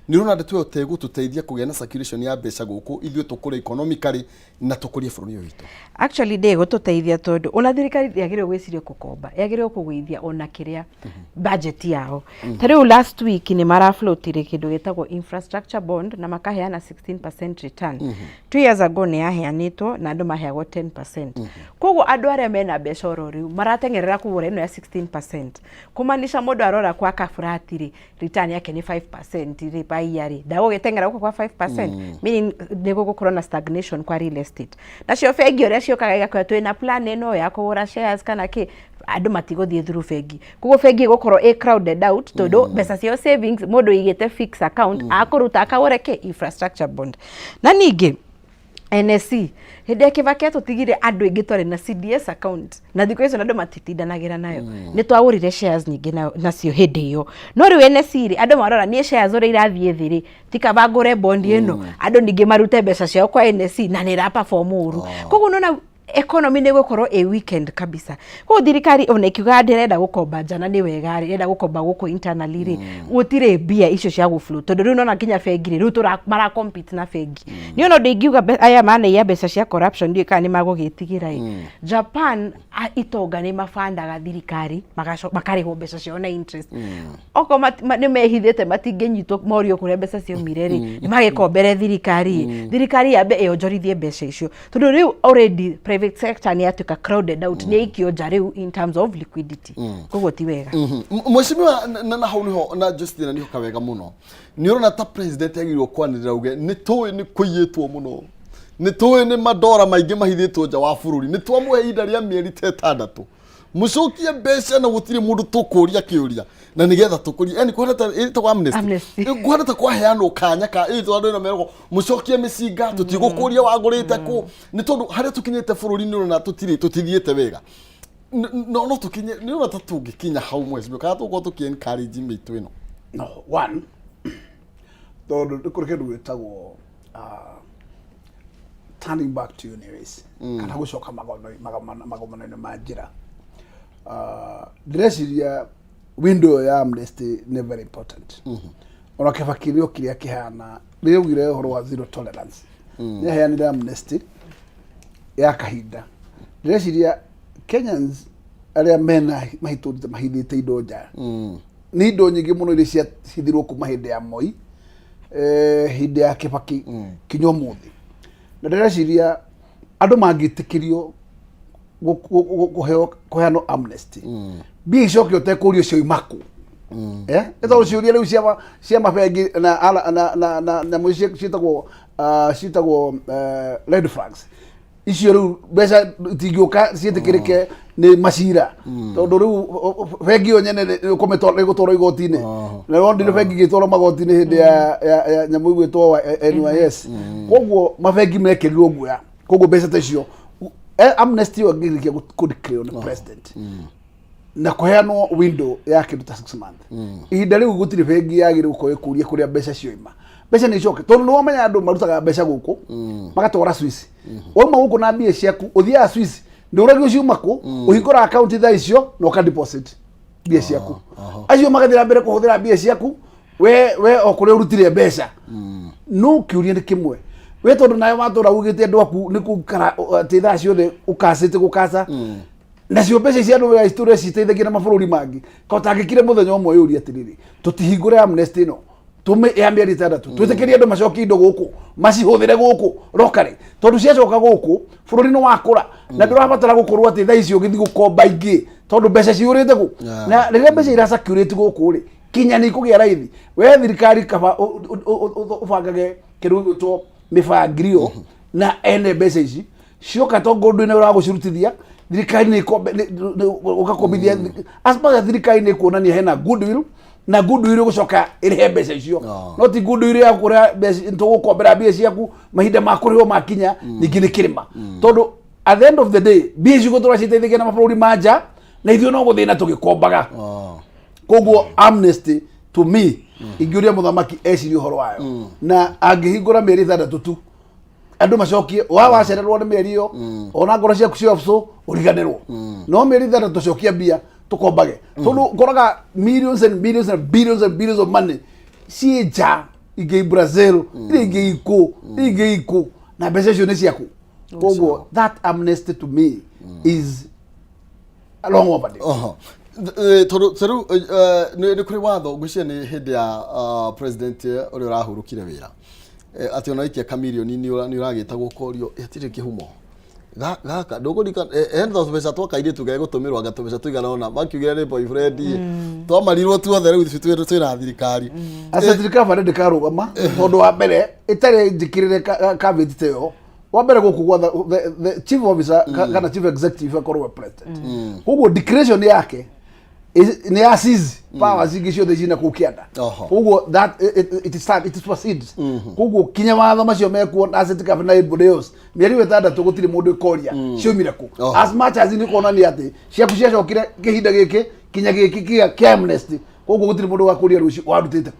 ni rona ndetu tegu tuteithia kugena circulation ya mbeca guku ithio tukure economically na tukurie bururi witu actually ndego tuteithia tondu ona thirikari yagire gwiciria kukomba yagire kugwithia ona kiria budget yao tariu last week ni maraflotire kindu gitagwo infrastructure bond na makaheana 16% return 2 years ago ni yaheanitwo na andu maheagwo 10% koguo andu aria mena mbeca riu maratengerera kugura ino ya 16% kumanisha mundu arora kwa kafuratiri return yake ni 5% ripa iyari dago getengera kwa 5% meaning nego gukorwo na stagnation kwa real estate nacio bengi oria ciokaga igakora twina plan ino ya kugura shares kana ki andu matigothie through bengi kugo bengi gukorwo crowded out tondu mbeca cio savings mundu igite fixed account akuruta akagure ki infrastructure bond na ningi NSC hende kivake tutigire andu ingi twari na CDS account na thiko icio andu matitindanagira nayo ni twagurire shares nyingi nacio hindi iyo no riu NSC ri andu marora ni shares uri irathie thiri tikabangure bond ino andu ningi marute mbeca ciao kwa NSC na ni ra perform uru koguo nona economy ni gukorwo weekend kabisa ko thirikari ona ikiuga ndirenda gukomba njana ni wega ri enda gukomba guko internally ri gutire bia icio cia guflow tondu riu nona kinya bengi ri riu mara compete na bengi ni ona ndingiuga aya mana ya mbeca cia corruption ndi kana ni magugitigira Japan itonga ni mafandaga thirikari makarihwo mbeca cio na interest oko ni mehithite matingenyitwo morio kuria mbeca cio mireri ni magikombere thirikari yabe eonjorithie mbeca icio tondu riu already private sector ni atuka crowded out ni ikionja riu in terms of liquidity koguo ti wega mweshimiwa na hau niho na Justina niho kawega muno ni urona ta president yagirwo kwanirira uge ni tuwe ni kuyitwo muno ni tuwe ni madora maingi mahithitwo nja wa bururi ni twamuhe ida ria mieri 6 mucokie mbeca na gutire mundu tukuria kiuria na nigetha tukuria yani kwenda ta kwa amnesty kwenda ta kwa heano kanya ka andu ina mergo mucokie micinga tutigukuria wagurite ku ni tondu haria tukinyete bururi ni na tutithiete wega no tukinye ni ona ta tungikinya hau mwezi kana tuko tukiencourage mitu ino no one tondu kurike gwitagwo turning back to university kana gucoka magomano ma njira ndreciria window ya amnesty ni very important ona kifakirio kiria kihana riugire horo wa zero tolerance ni heanire amnesty ya kahinda ndreciria Kenyans aria mena mahithite indo nja ni indo nyingi muno iria cithirwo kuma hindi ya Moi hindi ya Kibaki kinyo muthi na ndreciria andu mangitikirio kuheano amnesty bicoke utekurio cio imaku eto ciuria riu cia mabengi na muici citagwo red flags icio riu mbeca tingioka cietikirike ni macira tondu riu bengi yo nyene gutwara igoti-ini na rondire bengi gitwara magoti-ini hindi ya nyamu igwitwo NYS koguo mabengi mekirirwo guoya koguo mbeca tacio amnesty wagirikia kudeclare on president na kuheanwo window ya kindu ta 6 months ihinda riu gutire bengi yagire gukoe kuria kuria mbeca cio ima mbeca ni icoke tondu no menya andu marutaga mbeca guku magatwara Swiss wauma guku na mbia ciaku uthia Swiss nduragio ciuma ku uhingura account tha icio no ka deposit mbia ciaku acio magathira mbere kuhuthira mbia ciaku we okure urutire mbeca no kiuria ni kimwe we tondu nayo watura ugite andu aku ni kukara titha ciothe ukacite gukaca nacio mbeca cia andu ya historia citeithagia na mabururi mangi ka utangikire muthenya umwe yuria atiriri tutihingure amnesty no tume ya mieri 6 twitikirie andu macoki indo guku macihuthire guku rokare tondu ciacoka guku bururi ni wakura na ndurabatara gukorwo ati thaa icio githi gukomba ingi tondu mbeca ciurite ku na riria mbeca irasacurate guku ri kinya ni kugia raithi we thirikari kaba ubangage kiru to mifangrio na ene mbeca ici cioka tongo ndu ni uragucirutithia thirikari ni ugakombithia aspa thirikari ni kuonania hena goodwill na goodwill gucoka irihe mbeca icio no ti goodwill ya kuria ntugukombera mbia ciaku mahinda makuriho makinya ningi ni kirima tondu at the end of the day mbia icio gutura citeithikia na mabũrũri manja na ithuĩ no gũthĩna tũgĩkombaga koguo amnesty to me ingĩũria mũthamaki ecirie ũhoro wayo na angĩhingũra mĩeri 6 tu andu macokie wacererwo nĩ mĩeri ĩyo ona ngoro ciaku ciabuco ũriganĩrwo no mĩeri 6 tũcokia mbia tukombage tondu ngoraga millions and billions and billions and billions of money ciĩnja ingĩ Brazil ingĩ iku na mbeca icio nĩ ciaku koguo that amnesty to me is a long overdue. Toru nĩ kũrĩ watho ngwĩciria nĩ hĩndĩ ya president ũrĩa ũrahurũkire wĩra ati ona ikia kamirioni ni uragitagwo korio yatirĩ kĩhumo gaka ndũgũrika enda mbeca twakaire tuge gũtũmĩrwo anga mbeca tuigana ona makiugire nĩ boyfriend twamarirwo tuothe rĩu twĩna thirikari thirikari bado ndĩkarũgama tondũ wa mbere ĩtarĩ njĩkĩrĩre cabinet ĩyo wa mbere gũkũ gwa the chief officer kana chief executive akorwo president koguo declaration yake ni asizi powers ingĩ ciothe cina kũu kĩanda koguo that it proceeds koguo kinya watho macio mekuo na asset cap na ibodios mĩeri 6 gũtirĩ mũndũ ĩkoria ciumire kũ as much as ni kuonania atĩ ciaku ciacokire kĩhinda gĩkĩ kinya gĩkĩ kĩa amnesty koguo gũtirĩ mũndũ wakũria rũciũ warutĩte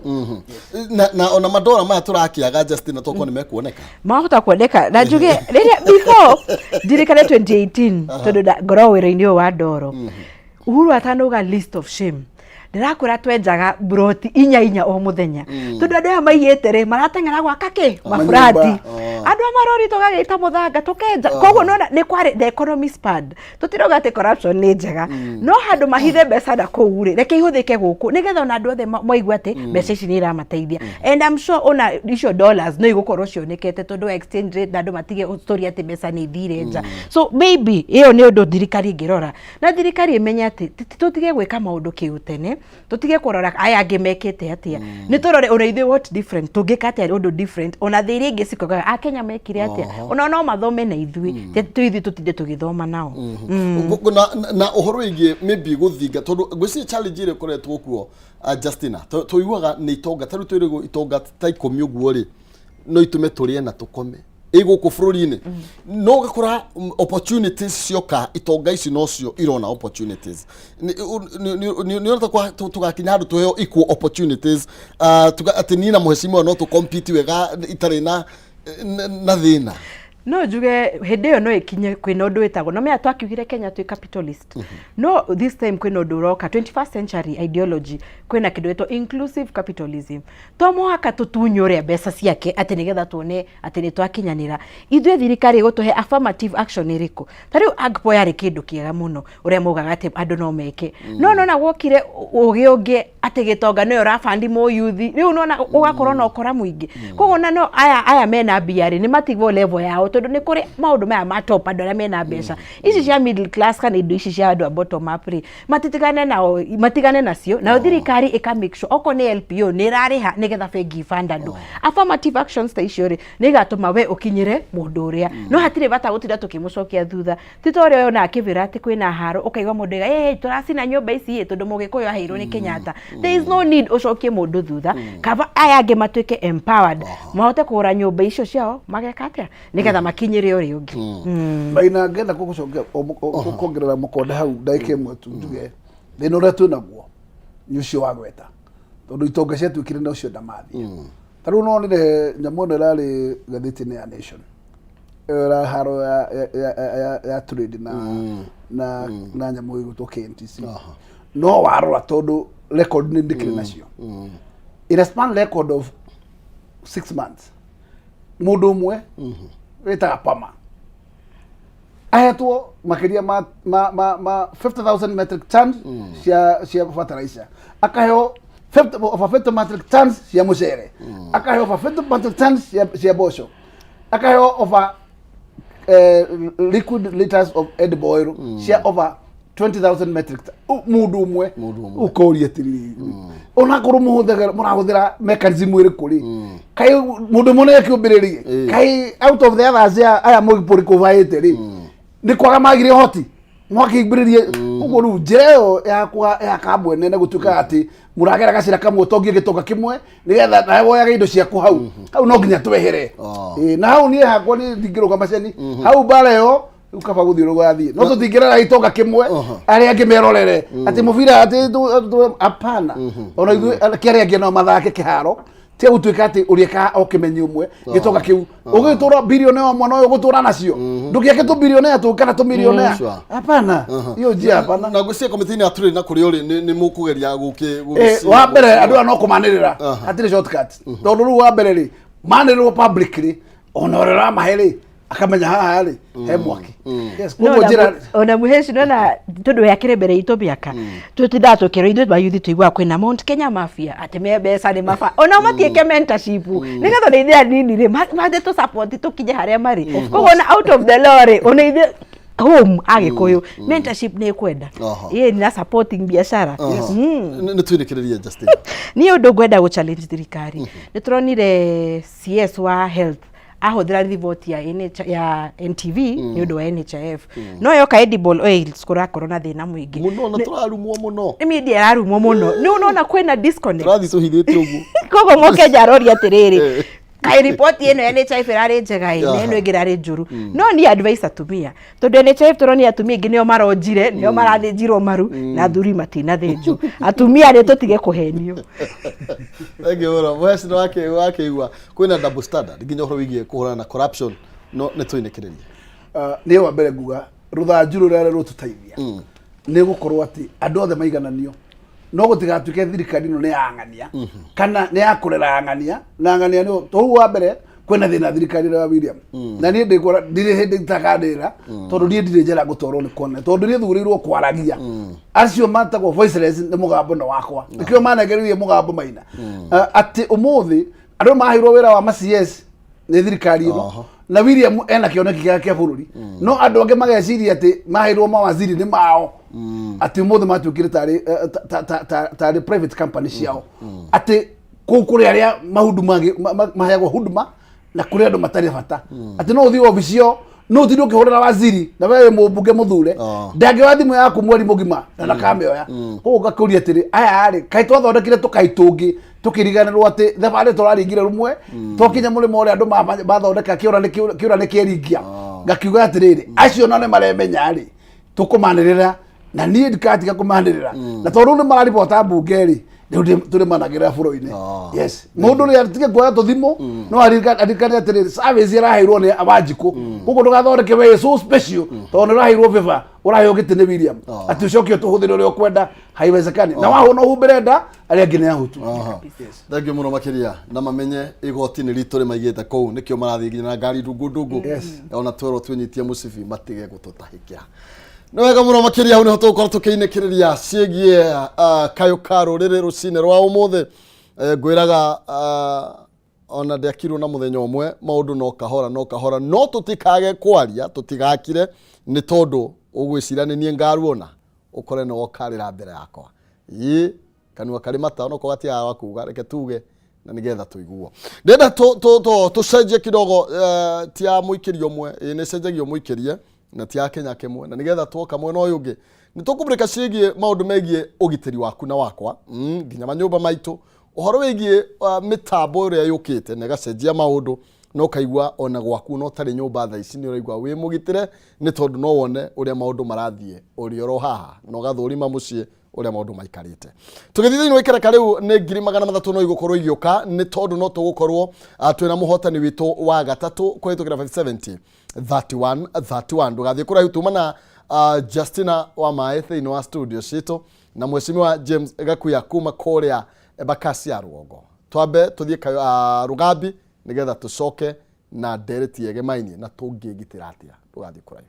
na ona madora maya tũrakiaga Justin toko nĩ mekuoneka mahota kuoneka na njuge rĩrĩa before ndirikane 2018 tondũ ngoro wĩra-inĩ wa ndoro Uhuru atanoga list of shame ndirakura twenjaga broti inya o muthenya tondu andu aya maiyete ri maratengera gwaka ki mafurati andu amarori tugagita muthanga tukenja koguo nona ni kwari the economy spad tutiroga ati corruption ni njega no handu mahithe mbeca da kuu ri reke ihuthike guku nigetha ona andu othe moigwa ati mbeca ici ni iramateithia and I'm sure ona icio dollars no igũkorwo cionekete tondu exchange rate na andu matige story ati mbeca ni thire nja so maybe iyo ni undu thirikari ngirora na thirikari imenya ati tutige gwika maundu kiutene tutige kurora aya angi mekete atia ni turore ona ithe what different tungika atia undu different ona thiri ingi cikoga a Kenya mekire atia ona no mathome na ithui tuithi tutinde tugithoma nao na uhoro ingi maybe guthinga tondu ngwisi challenge ire koretwo kuo Justina tuiguaga ni itonga taru twirigo itonga ta 10 uguo ri no itume turie na tukome iguku bururi-ini no gakora opportunities cioka itonga ici no cio irona opportunities ni ona kwa tugakinya handu tuheo equal opportunities ati ni na muheshimiwa no tu compete wega itari na thina no njuge hindi yo no ikinye kwina undu witagwo no mea twakiugire Kenya twi capitalist no this time kwina undu roka 21st century ideology kwina kindu wetwo inclusive capitalism to muhaka tutunyure mbeca ciake ati nigetha tuone ati ni twakinyanira ithuĩ thirikari gutuhe affirmative action iriku tariu agpo yari kindu kiega muno uria mugaga ati andu no meke no na gwokire ugi ungi ati gitonga no urafandi mo youth riu nona ugakorwo no kora muingi koguo na no aya mena biari ni matigwo level yao tondu ni kuri maundu maya ma top andu aria mena mbeca ici cia middle class kana indo ici cia andu a bottom up ri matigane nacio na thirikari ika make sure oko ni LPO ni rariha nigetha bengi fund andu affirmative actions ta icio ri ni gatuma we ukinyire mundu uria no hatire bata gutinda tukimucokia thutha titore yo na akivira ati kwina haro ukaigwa mundu turacina nyumba ici tondu mugikuyu aheirwo ni Kenyatta there is no need ucokie mundu thutha kaba aya angi matuike empowered mahote kugura nyumba icio ciao mageka atia nigetha makinyire uri ungi baina ngenda kugucokia kuongerera mukonde hau ndaike imwe tu njuge thina uria twinaguo ni ucio wa gweta tondu itonga cia twikire na ucio ndamathi taru no nire nyamu ĩno ĩrarĩ ngathĩti-inĩ ya Nation ĩra haro ya trade na nyamu ĩgũtwo KNTC no warora tondu record nĩ ndĩkĩrĩ nacio in a span record of 6 months mundu umwe wĩtaga Pama ahetwo makiria ma 50,000 metric tons cia fertilizer akaheo 50 metric tons cia mucere akaheo over 50 metric tons cia mboco akaheo over liquid liters of edible oil cia over 20,000 metric tons mundu umwe ukoria tiri ona kuru murahuthira mechanism iriku ri kai mundu mone kiumbiririe kai out of the others aya mogipuri kuvaite ri ni kwaga magire hoti mwakimbiririe ugo ru njeo ya kabwe nene gutuka ati muragera gacira kamwe tongie gitoka kimwe nigetha nawe woyaga indo ciaku hau no nginya twehere na hau nie hakwa ni ndingiruka maceni hau bareo ukaba guthirugo yathie no tutingirera itoka kimwe ari angi merorere ati mubira ati apana ona ithu kiari angi no mathake kiharo tia gutuika ati urieka okimenyi umwe gitoka kiu ugitura billionaire mwana uyu gutura nacio ndugiake tu billionaire tu kana tu millionaire apana iyo njia apana na gucia committee ya trade na kuri uri ni mukugeria guki wa mbere andu no kumanirira atire shortcut tondu ru wa mbere ri manirwo publicly onorera maheri akamenya haha ri he mwaki yes kugo njira ona muheci nona tondu yakire mbere itu biaka tutinda tukero ithu ba yuthi tuigwa kwina Mount Kenya mafia ateme mbeca ni mafa ona matieke mentorship nigetha ndeithia nini ri mathe tu support tukinye haria mari koguo na out of the lorry ona ithe home agikuyu mentorship ni kwenda ye na supporting biashara ni twirikireria Justin ni undu gwenda go challenge thirikari ni turonire CS wa health ahuthira report ya NTV ni undu wa NHIF no yo ka edible oils kurakorwo na thina mwingi muno na turarumwo muno media yarumwo muno ni unaona kwena disconnect turathi tuhithite ugu kogo moke jarori atiriri kai report ino ya NHIF irari njega ino ingirari njuru no ni advice atumia tondu NHIF turoni atumia ingi nio maronjire nio marathinjirwo maru na thuri matina thinju atumia ni tutige kuhenio ege ora voice no wake igwa kwina double standard nginya horo wigie kuhurana na corruption no ne twinikireria ni wa mbere nguga ruthanjuru rere rututaithia ni gukorwo ati andu othe maigananio no gutigatuike thirikari no ni angania kana ni akurera angania na angania ni to wa mbere kwena thina thirikari wa William na ni ndikora ndire hindi takadira tondu ni ndire njera gutorwo ni kone tondu ni thurirwo kwaragia acio matagwo voiceless ni mugambo no wakwa nikio manageririe mugambo maina ati umuthi andu mahirwo wira wa macs ni thirikari ino na William ena kioneki kia bururi no andu ange mageciria ati mahirwo mawaziri ni mao ati umuthi matukire tari private company ciao ati kukuri aria mahuduma mahayagwo huduma na kuri andu matari bata ati no uthi oficio no uthi ukihurira waziri na wewe mubunge muthure ndange wa thimu yaku mweri mugima na kameoya ko gakuria atiri aya ari kai twathondekire tukaitungi tukiriganirwo ati thabari turaringire rumwe tokinya mulimo uri andu mathondeka kiura ni kieringia ngakiuga atiriri acio no ne maremenya ari tukumanirira na ni ndikatiga kumanirira na tondu ni mararibota mbungeri turi managira buro-ini yes mundu ri atige kwa tuthimu no arikane atiri service iraheirwo ni abanjiku kuko ndugathondeke we so special tondu iraheirwo viva urahe ugitene William ati ucokio tuhuthire uri kwenda haiwezekani na waho no huberenda ari angi ni ahutu thank you muno makiria na mamenye igoti ni ritu ri maigite kou nikio marathi nginya na ngari ndungu ona twero twinyitie musibi matige gututahikira no wega muno makiria hau ni tugukorwo tukiinikiriria ciegie KAYU KA RURIRI rucine rwa umuthe ngwiraga ona ndiakirwo na muthenya umwe maundu no kahora no tutikage kwaria tutigakire ni tondu ugwicira ni nie ngaruona ukore no okarira mbere yakwa kanua kari mata no ko gatia wakuga reke tuge na nigetha tuiguo ndenda tucenjie kidogo tia muikirio mwe ni cenjagio muikirie na tia Kenya kimwe na nigetha tuoka mwena uyu ungi ni tukubreka cigie maundu megie ugitiri waku na wakwa nginya manyumba maitu uhoro wigie mitambo ria yukite na gacenjia maundu no kaigwa ona gwaku no tari nyumba tha ici ni uraigwa wi mugitire ni tondu no wone uria maundu marathie uri oro haha no gathurima mucie uria maundu maikarite tugithithini wikira kariu ni 300 no igukorwo igioka ni tondu no tugukorwo twina muhotani witu wa gatatu kwitukira 570 31 ndugathie kuraihu tumana Justina wa maethe ino wa studio cito na mheshimiwa James Gakuya kuma korea bakasi ya ruogo twabe tuthie Rugabi nigetha tucoke na dereti yege maini na tungigitira atia ndugathie kuraihu